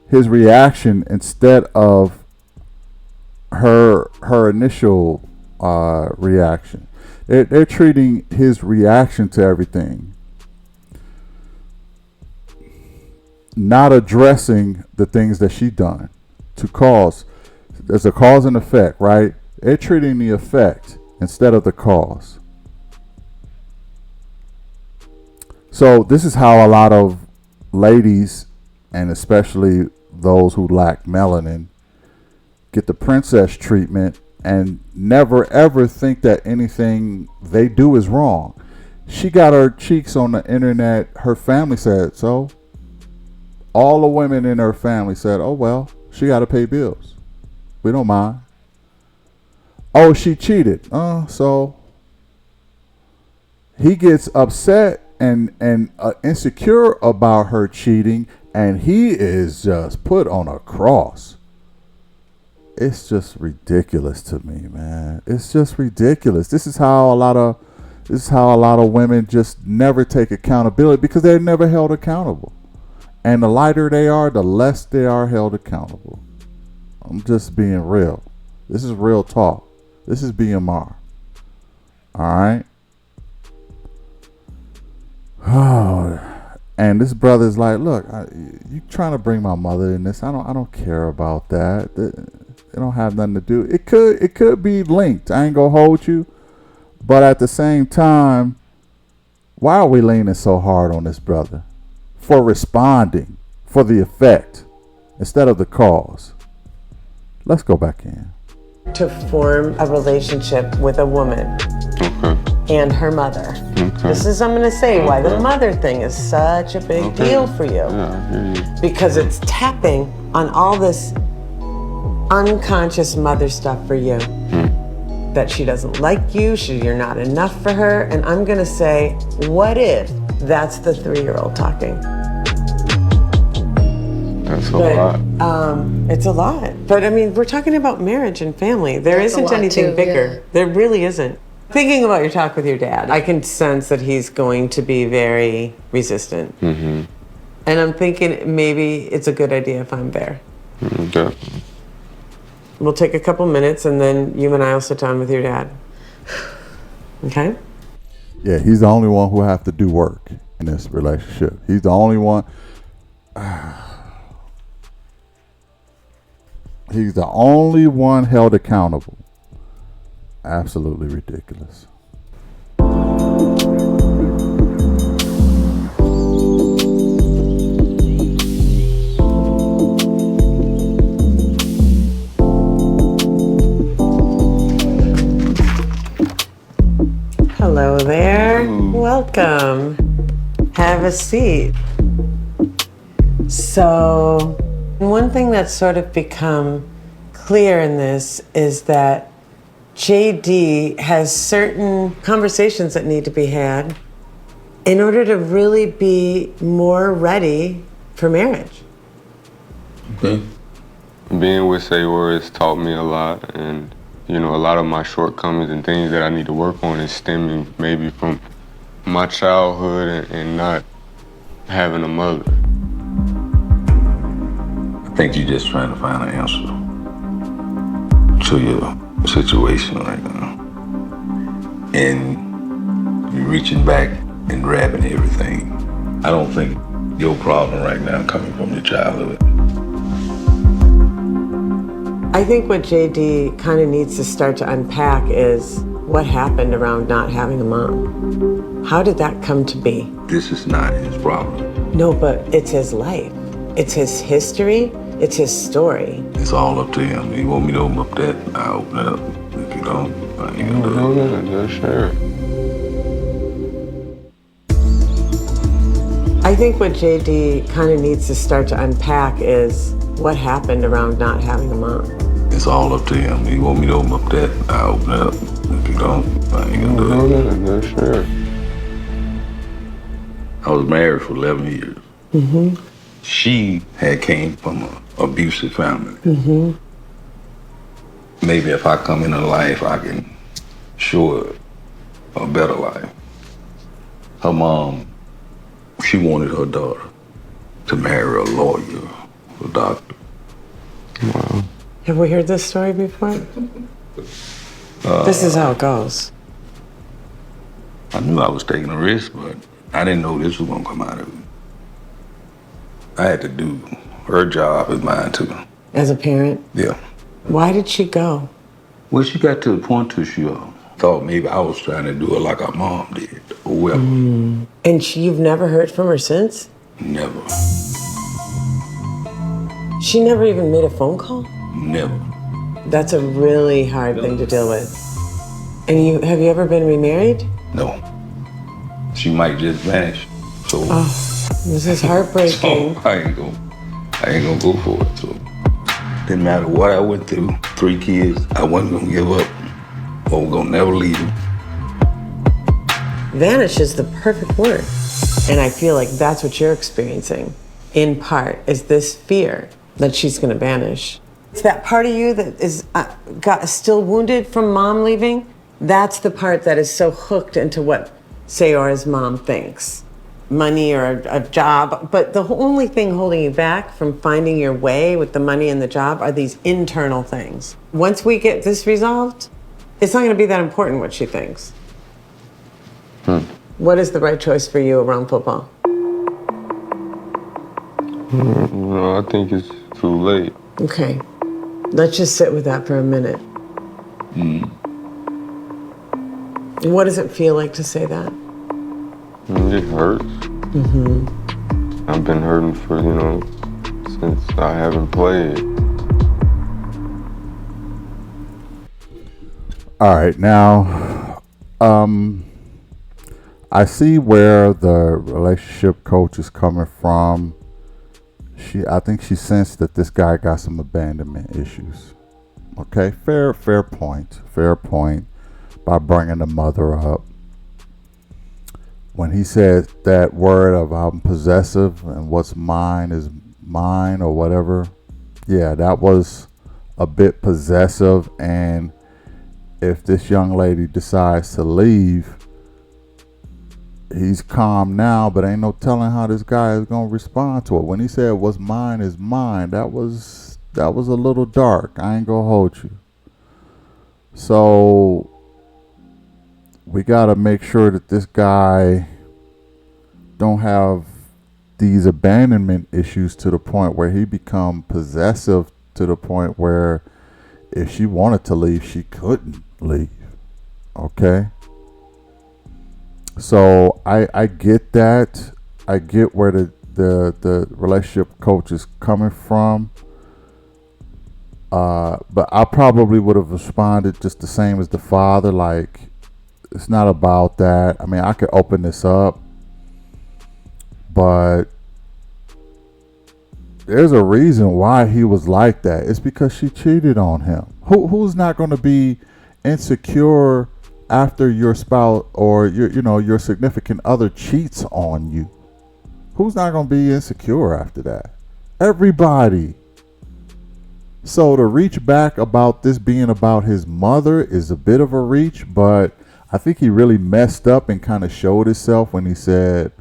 his reaction instead of her initial reaction. They're treating his reaction to everything, not addressing the things that she done to cause. There's a cause and effect, right? They're treating the effect instead of the cause. So this is how a lot of ladies, and especially those who lack melanin, get the princess treatment and never ever think that anything they do is wrong. She got her cheeks on the internet. Her family said so. All the women in her family said, oh, well, she got to pay bills. We don't mind. Oh, she cheated. So he gets upset and insecure about her cheating, and he is just put on a cross. It's just ridiculous to me, man. It's just ridiculous. This is how a lot of women just never take accountability, because they're never held accountable. And the lighter they are, the less they are held accountable. I'm just being real. This is real talk. This is BMR. All right. Oh, and this brother's like, look, you trying to bring my mother in this? I don't care about that. They don't have nothing to do. It could be linked. I ain't gonna hold you, but at the same time, why are we leaning so hard on this brother for responding for the effect instead of the cause? Let's go back in. To form a relationship with a woman and her mother. This is, I'm gonna say, why the mother thing is such a big deal for you. Because it's tapping on all this unconscious mother stuff for you. That she doesn't like you, you're not enough for her. And I'm gonna say, what if that's the 3-year-old talking? That's a lot. It's a lot. But I mean, we're talking about marriage and family. There isn't anything bigger. Yeah. There really isn't. Thinking about your talk with your dad, I can sense that he's going to be very resistant. And I'm thinking maybe it's a good idea if I'm there. Okay. We'll take a couple minutes and then you and I will sit down with your dad. Okay? Yeah, he's the only one who have to do work in this relationship. He's the only one. He's the only one held accountable. Absolutely ridiculous. Hello there. Welcome. Have a seat. So, one thing that's sort of become clear in this is that JD has certain conversations that need to be had in order to really be more ready for marriage. Okay. Being with Sayor has taught me a lot, and a lot of my shortcomings and things that I need to work on is stemming maybe from my childhood and not having a mother. think you're just trying to find an answer to your situation right now. And you're reaching back and grabbing everything. I don't think your problem right now coming from your childhood. I think what JD kind of needs to start to unpack is what happened around not having a mom. How did that come to be? This is not his problem. No, but it's his life. It's his history. It's his story. It's all up to him. You want me to open up that, I'll open it up. If you don't, I ain't gonna do it. Yeah, sure. I think what JD kind of needs to start to unpack is what happened around not having a mom. It's all up to him. You want me to open up that, I'll open it up. If you don't, I ain't gonna do it. Yeah, sure. I was married for 11 years. Mm-hmm. She had came from an abusive family. Mm-hmm. Maybe if I come into life, I can show her a better life. Her mom, she wanted her daughter to marry a lawyer, a doctor. Wow. Have we heard this story before? This is how it goes. I knew I was taking a risk, but I didn't know this was gonna come out of it. I had to do her job and mine too. As a parent? Yeah. Why did she go? Well, she got to the point where she thought maybe I was trying to do it like our mom did, or whoever. And you've never heard from her since? Never. She never even made a phone call? Never. That's a really hard thing to deal with. And have you ever been remarried? No. She might just vanish. So this is heartbreaking. So I ain't gonna go for it. So didn't matter what I went through. 3 kids, I wasn't gonna give up. Or gonna never leave them. Vanish is the perfect word. And I feel like that's what you're experiencing, in part, is this fear that she's gonna vanish. It's that part of you that is still wounded from mom leaving. That's the part that is so hooked into what Seyor's mom thinks. Money or a job, but the only thing holding you back from finding your way with the money and the job are these internal things. Once we get this resolved, it's not gonna be that important what she thinks. What is the right choice for you around football? No, I think it's too late. Okay, let's just sit with that for a minute. What does it feel like to say that? It hurts. Mm-hmm. I've been hurting for, since I haven't played. All right, now, I see where the relationship coach is coming from. I think she sensed that this guy got some abandonment issues. Okay, fair point by bringing the mother up. When he said that word of I'm possessive and what's mine is mine or whatever, yeah, that was a bit possessive. And if this young lady decides to leave, he's calm now, but ain't no telling how this guy is gonna respond to it. When he said what's mine is mine, that was a little dark. I ain't gonna hold you. So we gotta make sure that this guy don't have these abandonment issues to the point where he become possessive to the point where if she wanted to leave, she couldn't leave. Okay? So I get that. I get where the relationship coach is coming from. But I probably would have responded just the same as the father. Like, it's not about that. I mean, I could open this up, but there's a reason why he was like that. It's because she cheated on him. Who's not going to be insecure after your spouse or your significant other cheats on you? Who's not going to be insecure after that? Everybody. So to reach back about this being about his mother is a bit of a reach, but I think he really messed up and kind of showed himself when he said,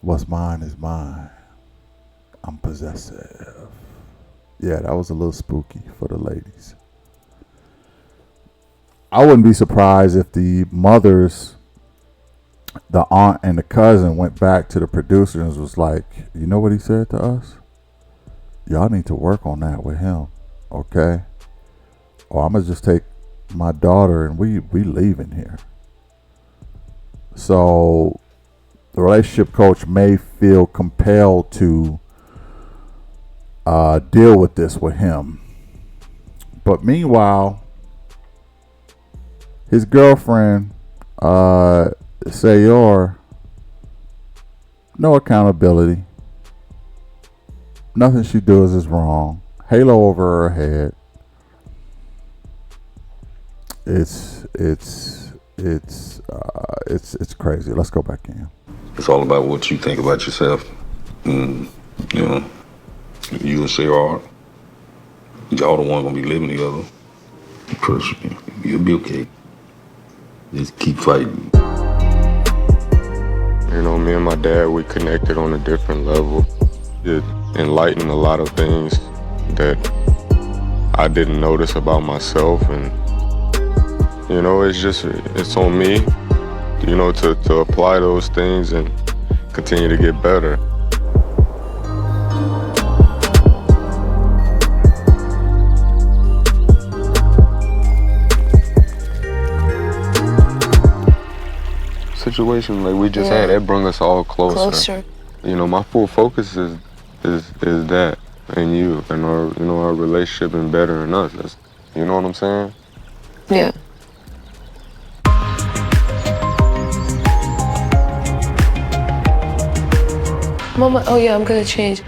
what's mine is mine. I'm possessive. Yeah, that was a little spooky for the ladies. I wouldn't be surprised if the mothers, the aunt and the cousin went back to the producers and was like, you know what he said to us? Y'all need to work on that with him, okay? Or I'm going to just take my daughter and we leaving here. So the relationship coach may feel compelled to deal with this with him. But meanwhile, his girlfriend, Sayor, no accountability. Nothing she does is wrong. Halo over her head. It's crazy. Let's go back in. It's all about what you think about yourself. And, you know, you and Sarah, y'all the one gonna be living together. Personally, you'll be okay. Just keep fighting. You know, me and my dad, we connected on a different level. It enlightened a lot of things that I didn't notice about myself, and you know, it's on me, you know, to apply those things and continue to get better. Situation like we just had, that brought us all closer. You know, my full focus is that and you and our, you know, our relationship and bettering us. That's, you know what I'm saying? Yeah. Mama, oh yeah, I'm gonna change.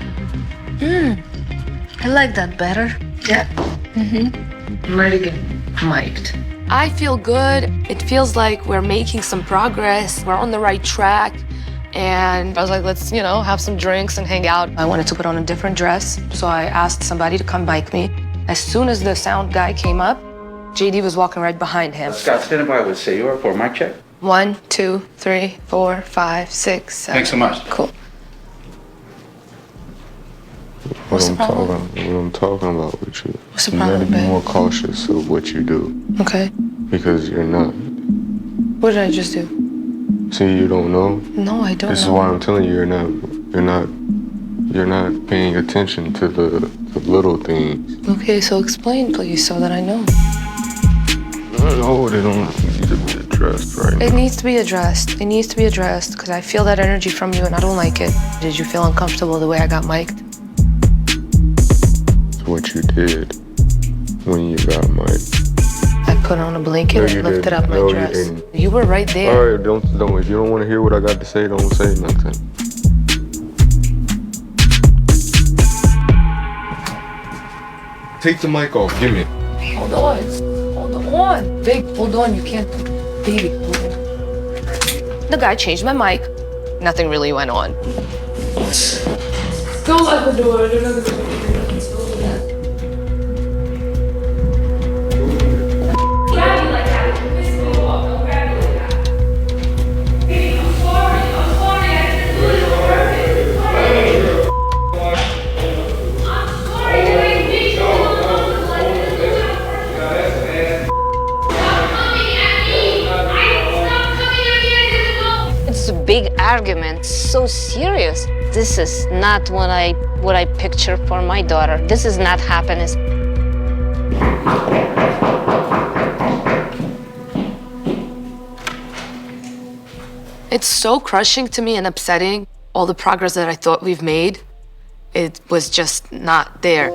I like that better. Yeah. I'm ready to get mic'd. I feel good. It feels like we're making some progress. We're on the right track. And I was like, let's, you know, have some drinks and hang out. I wanted to put on a different dress, so I asked somebody to come mic me. As soon as the sound guy came up, JD was walking right behind him. Scott, stand by with Sayor for a mic check. 1, 2, 3, 4, 5, 6, 7. Thanks so much. Cool. What I'm talking about with you. What's the You problem, gotta be babe? more cautious of what you do. Okay. Because you're not. What did I just do? See, you don't know. No, I don't This is know. why I'm telling you, you're not paying attention to the little things. Okay, so explain, please, so that I know. No, they don't need to be addressed right now. It needs to be addressed. It needs to be addressed because I feel that energy from you and I don't like it. Did you feel uncomfortable the way I got mic'd? It's what you did when you got mic'd. I put on a blanket No, and you lifted didn't. up my No, you dress. didn't. You were right there. All right, don't. If you don't want to hear what I got to say, don't say nothing. Take the mic off. Give me it. Hold on. Hold on. Big, hold on. You can't. Baby, hold on. The guy changed my mic. Nothing really went on. Don't let the door. They're not gonna It's a big argument, so serious. This is not what I picture for my daughter. This is not happiness. It's so crushing to me and upsetting. All the progress that I thought we've made, it was just not there.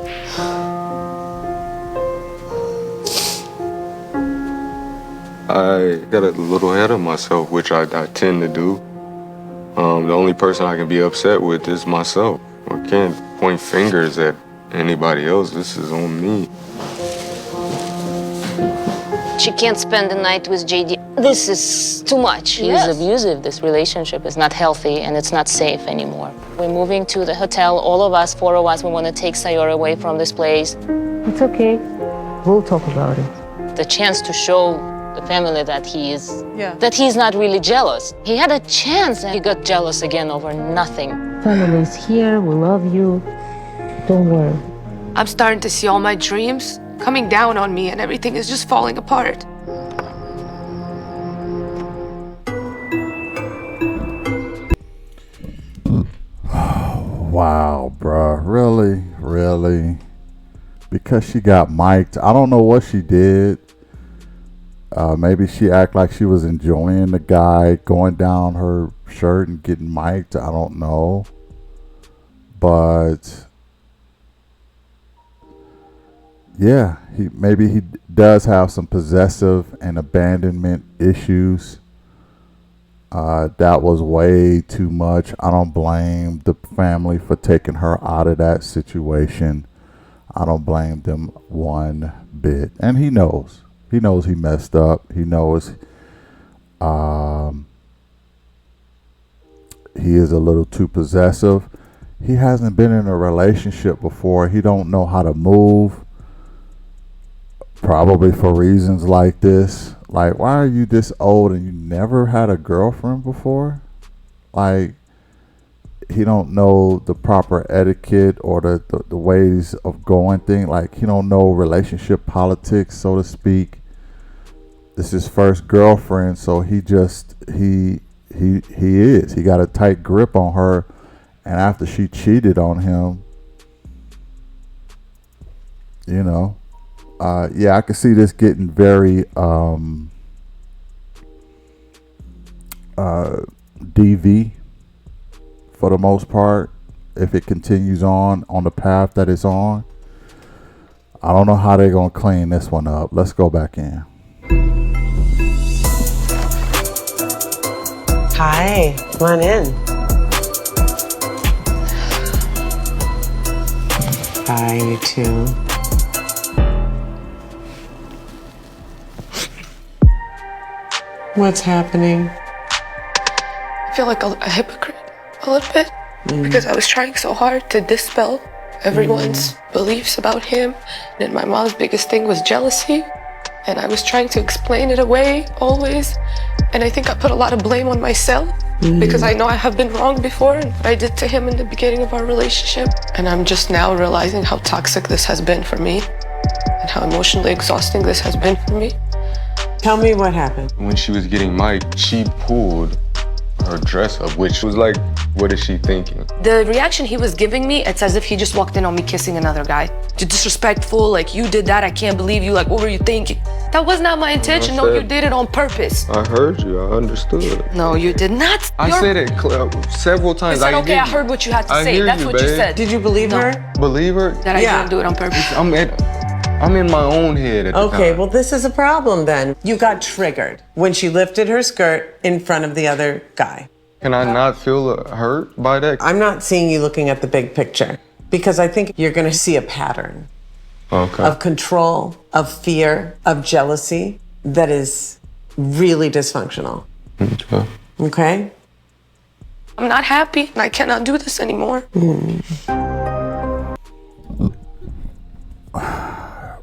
I got a little ahead of myself, which I tend to do. The only person I can be upset with is myself. I can't point fingers at anybody else. This is on me. She can't spend the night with JD. This is too much. He's abusive. This relationship is not healthy and it's not safe anymore. We're moving to the hotel. All of us, 4 of us, we want to take Sayor away from this place. It's okay. We'll talk about it. The chance to show the family that he's not really jealous. He had a chance and he got jealous again over nothing. Family's here. We love you. Don't worry. I'm starting to see all my dreams coming down on me and everything is just falling apart. Wow, bruh. Really? Because she got mic'd. I don't know what she did. Maybe she act like she was enjoying the guy going down her shirt and getting mic'd. I don't know. But yeah, maybe he does have some possessive and abandonment issues. That was way too much. I don't blame the family for taking her out of that situation. I don't blame them one bit. And he knows. He knows he messed up. He knows he is a little too possessive. He hasn't been in a relationship before. He don't know how to move. Probably for reasons like this. Like, why are you this old and you never had a girlfriend before? Like, he don't know the proper etiquette or the ways of going thing. Like, he don't know relationship politics, so to speak. This is his first girlfriend, so he got a tight grip on her. And after she cheated on him, you know, yeah, I can see this getting very DV for the most part if it continues on the path that it's on. I don't know how they're going to clean this one up. Let's go back in. Hi, come on in. Hi, you too. What's happening? I feel like a hypocrite a little bit because I was trying so hard to dispel everyone's beliefs about him. And my mom's biggest thing was jealousy. And I was trying to explain it away always. And I think I put a lot of blame on myself because I know I have been wrong before and what I did to him in the beginning of our relationship. And I'm just now realizing how toxic this has been for me and how emotionally exhausting this has been for me. Tell me what happened. When she was getting mic'd, she pulled her dress up, which was like, what is she thinking? The reaction he was giving me, it's as if he just walked in on me kissing another guy. You're disrespectful, like you did that, I can't believe you, like what were you thinking? That was not my intention, no, you did it on purpose. I heard you, I understood. No, you did not. I said it several times. You said, okay, I heard what you had to say, that's what you said. Did you believe her? Believe her? That I didn't do it on purpose. I'm in my own head at the time. Okay, well, this is a problem then. You got triggered when she lifted her skirt in front of the other guy. Can I not feel hurt by that? I'm not seeing you looking at the big picture because I think you're going to see a pattern of control, of fear, of jealousy that is really dysfunctional. Okay? I'm not happy and I cannot do this anymore.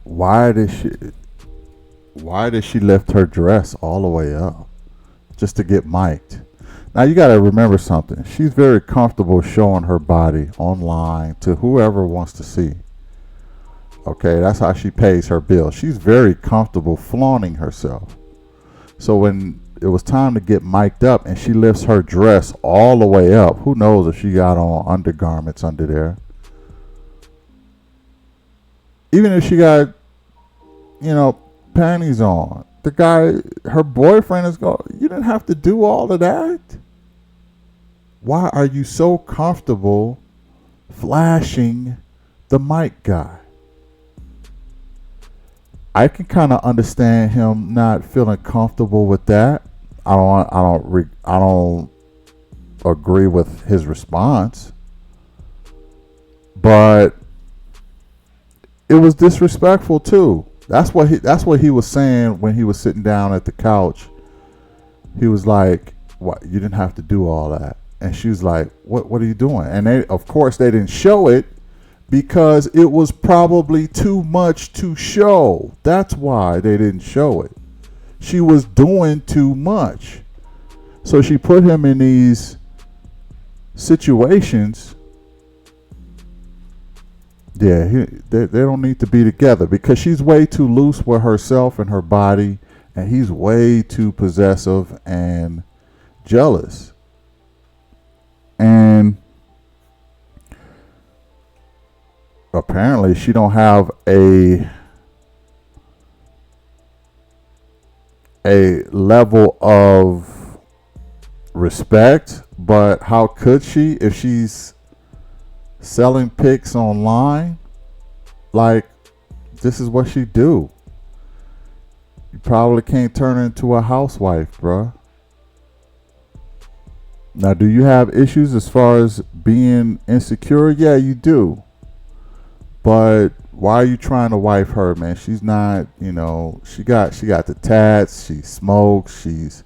Why did she lift her dress all the way up just to get mic'd? Now you got to remember something. She's very comfortable showing her body online to whoever wants to see. Okay, that's how she pays her bills. She's very comfortable flaunting herself. So when it was time to get mic'd up and she lifts her dress all the way up, who knows if she got on undergarments under there. Even if she got, panties on, the guy, her boyfriend is going, you didn't have to do all of that. Why are you so comfortable flashing the mic guy? I can kind of understand him not feeling comfortable with that. I don't agree with his response, but it was disrespectful too. That's what he was saying when he was sitting down at the couch. He was like, "What? You didn't have to do all that." And she was like, "What are you doing?" And they didn't show it because it was probably too much to show. That's why they didn't show it. She was doing too much. So she put him in these situations Yeah, they don't need to be together because she's way too loose with herself and her body, and he's way too possessive and jealous. And apparently she don't have a level of respect, but how could she if she's selling pics online? Like, this is what she do. You probably can't turn her into a housewife, bruh. Now, do you have issues as far as being insecure? Yeah, you do. But why are you trying to wife her, man? She's not, she got the tats, she smokes, she's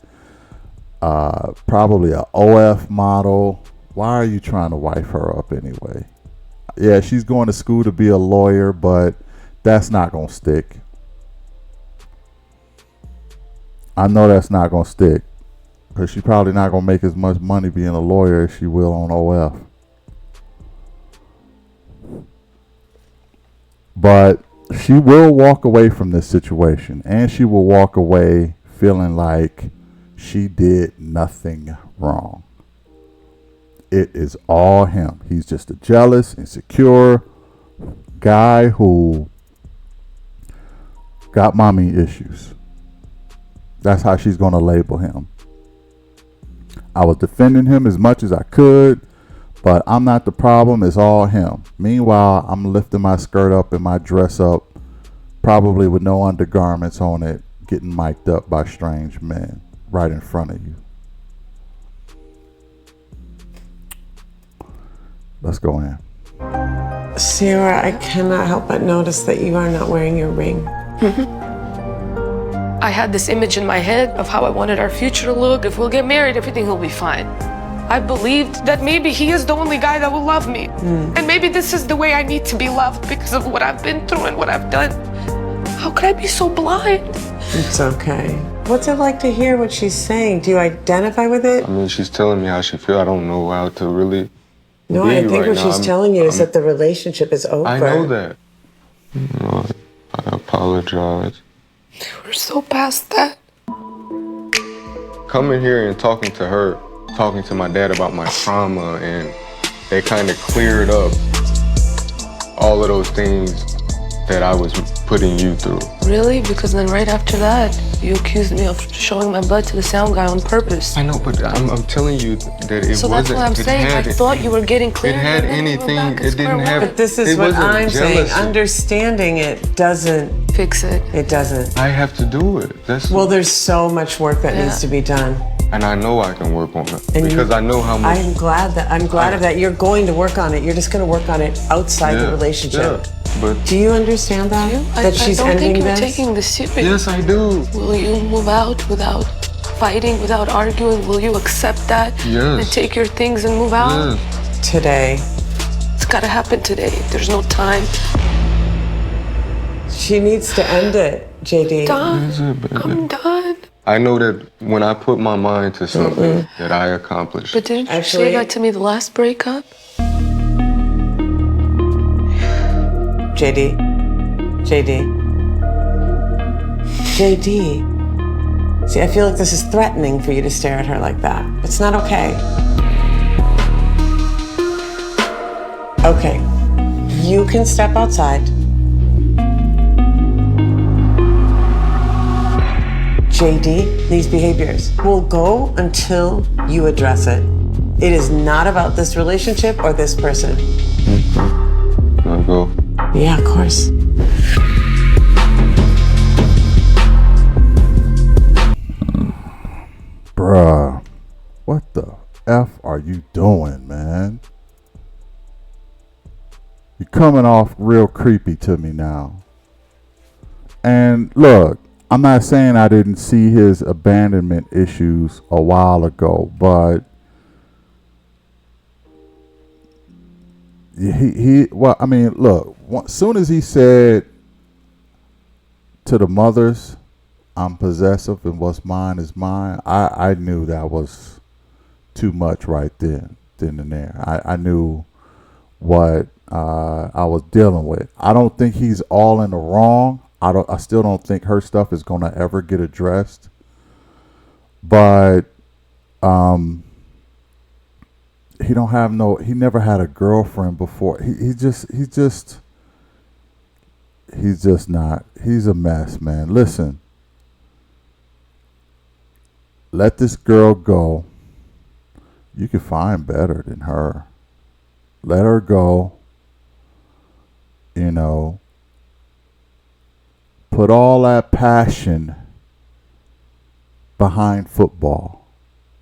probably a OF model. Why are you trying to wife her up anyway? Yeah, she's going to school to be a lawyer, but that's not going to stick. I know that's not going to stick because she's probably not going to make as much money being a lawyer as she will on OF. But she will walk away from this situation, and she will walk away feeling like she did nothing wrong. It is all him. He's just a jealous, insecure guy who got mommy issues. That's how she's going to label him. I was defending him as much as I could, but I'm not the problem. It's all him. Meanwhile, I'm lifting my skirt up and my dress up, probably with no undergarments on it, getting mic'd up by strange men right in front of you. Let's go in. Sarah, I cannot help but notice that you are not wearing your ring. I had this image in my head of how I wanted our future to look. If we'll get married, everything will be fine. I believed that maybe he is the only guy that will love me. And maybe this is the way I need to be loved because of what I've been through and what I've done. How could I be so blind? It's okay. What's it like to hear what she's saying? Do you identify with it? I mean, she's telling me how she feels. I don't know how to really. No, I think what she's telling you is that the relationship is over. I know that. I apologize. We're so past that. Coming here and talking to her, talking to my dad about my trauma, and they kind of cleared up all of those things that I was putting you through. Really? Because then right after that, you accused me of showing my butt to the sound guy on purpose. I know, but I'm telling you that it so wasn't. That's what I'm saying. I thought you were getting clear. It had anything. It didn't have. But this is what I'm saying. Understanding it doesn't fix it. It doesn't. I have to do it. Well, there's so much work that needs to be done. And I know I can work on it because I know how much. I'm glad of that. You're going to work on it. You're just going to work on it outside the relationship. Yeah, but do you understand that? That she's ending this? I don't think you're taking this serious. Yes, I do. Will you move out without fighting, without arguing? Will you accept that? Yes. And take your things and move out? Yes. Today. It's got to happen today. There's no time. She needs to end it, JD. I'm done. I know that when I put my mind to something that I accomplished. But didn't you say that to me the last breakup? JD. See, I feel like this is threatening for you to stare at her like that. It's not okay. Okay, you can step outside. JD, these behaviors will go until you address it. It is not about this relationship or this person. Can I go? Yeah, of course. Bruh, what the F are you doing, man? You're coming off real creepy to me now. And look, I'm not saying I didn't see his abandonment issues a while ago, but well, I mean, look, as soon as he said to the mothers, I'm possessive and what's mine is mine, I knew that was too much right then and there. I knew what I was dealing with. I don't think he's all in the wrong. I still don't think her stuff is gonna ever get addressed. But he never had a girlfriend before. He's a mess, man. Listen, let this girl go. You can find better than her. Let her go. You know, put all that passion behind football.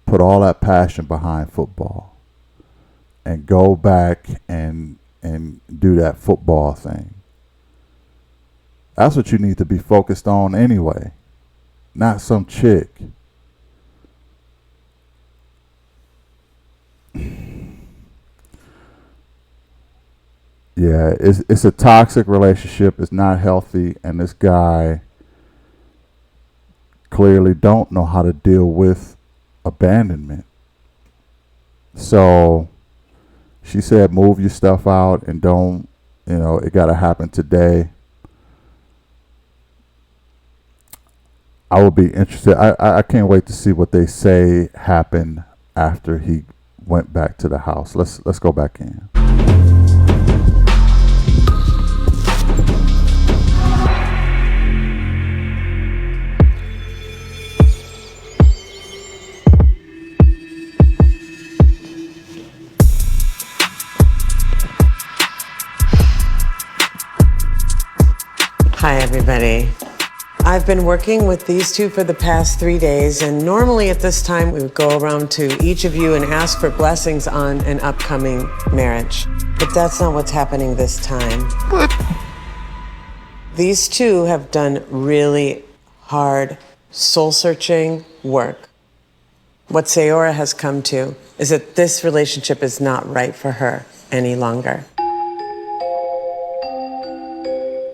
Put all that passion behind football. And go back and do that football thing. That's what you need to be focused on anyway. Not some chick. Yeah, it's a toxic relationship. It's not healthy, and this guy clearly don't know how to deal with abandonment. So she said, move your stuff out and don't, it got to happen today. I will be interested. I can't wait to see what they say happened after he went back to the house. Let's go back in. Hi, everybody. I've been working with these two for the past 3 days, and normally at this time we would go around to each of you and ask for blessings on an upcoming marriage. But that's not what's happening this time. What? These two have done really hard, soul-searching work. What Sayora has come to is that this relationship is not right for her any longer.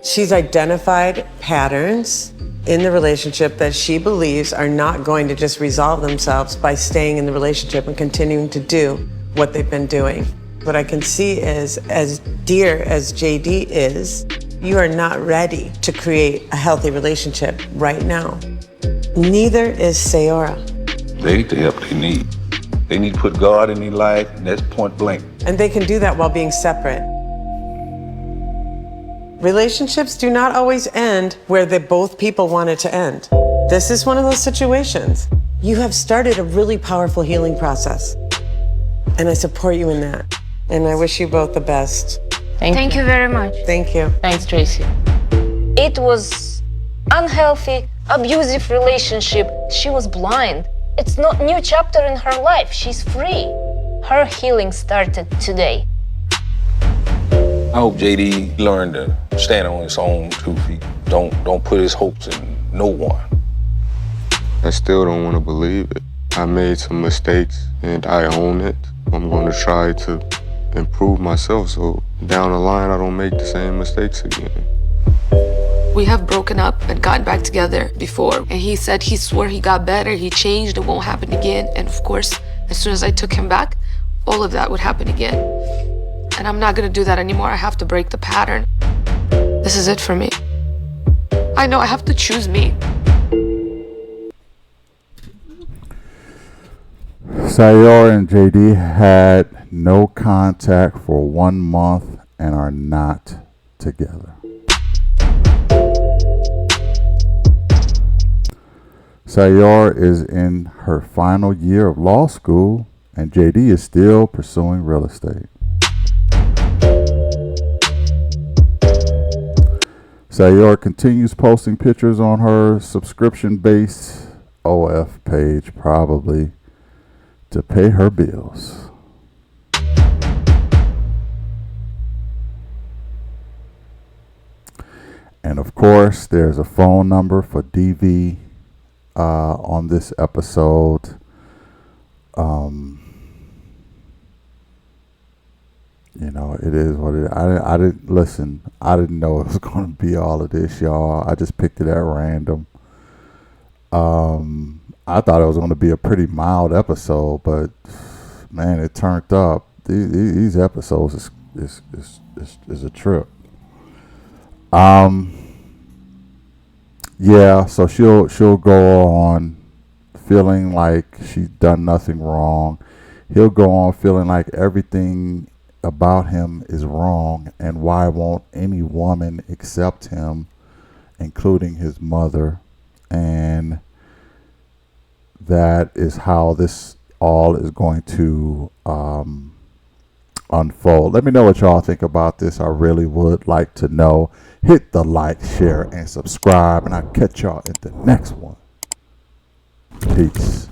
She's identified patterns in the relationship that she believes are not going to just resolve themselves by staying in the relationship and continuing to do what they've been doing. What I can see is, as dear as JD is, you are not ready to create a healthy relationship right now. Neither is Sayora. They need the help they need. They need to put God in their life, and that's point blank. And they can do that while being separate. Relationships do not always end where both people want it to end. This is one of those situations. You have started a really powerful healing process, and I support you in that. And I wish you both the best. Thank you very much. Thank you. Thanks, Tracy. It was unhealthy, abusive relationship. She was blind. It's not new chapter in her life. She's free. Her healing started today. I hope JD learned to stand on his own 2 feet. Don't put his hopes in no one. I still don't want to believe it. I made some mistakes and I own it. I'm going to try to improve myself so down the line I don't make the same mistakes again. We have broken up and gotten back together before. And he said he swore he got better, he changed, it won't happen again. And of course, as soon as I took him back, all of that would happen again. And I'm not gonna do that anymore. I have to break the pattern. This is it for me. I know I have to choose me. Sayora and JD had no contact for 1 month and are not together. Sayora is in her final year of law school and JD is still pursuing real estate. Sayora continues posting pictures on her subscription-based OF page, probably to pay her bills. And of course, there's a phone number for DV on this episode. It is what it is. I didn't listen. I didn't know it was going to be all of this, y'all. I just picked it at random. I thought it was going to be a pretty mild episode, but man, it turned up. These episodes is is a trip. Yeah, so she'll go on feeling like she's done nothing wrong. He'll go on feeling like everything about him is wrong, and why won't any woman accept him, including his mother. And that is how this all is going to unfold. Let me know what y'all think about this. I really would like to know. Hit the like, share, and subscribe, and I'll catch y'all in the next one. Peace.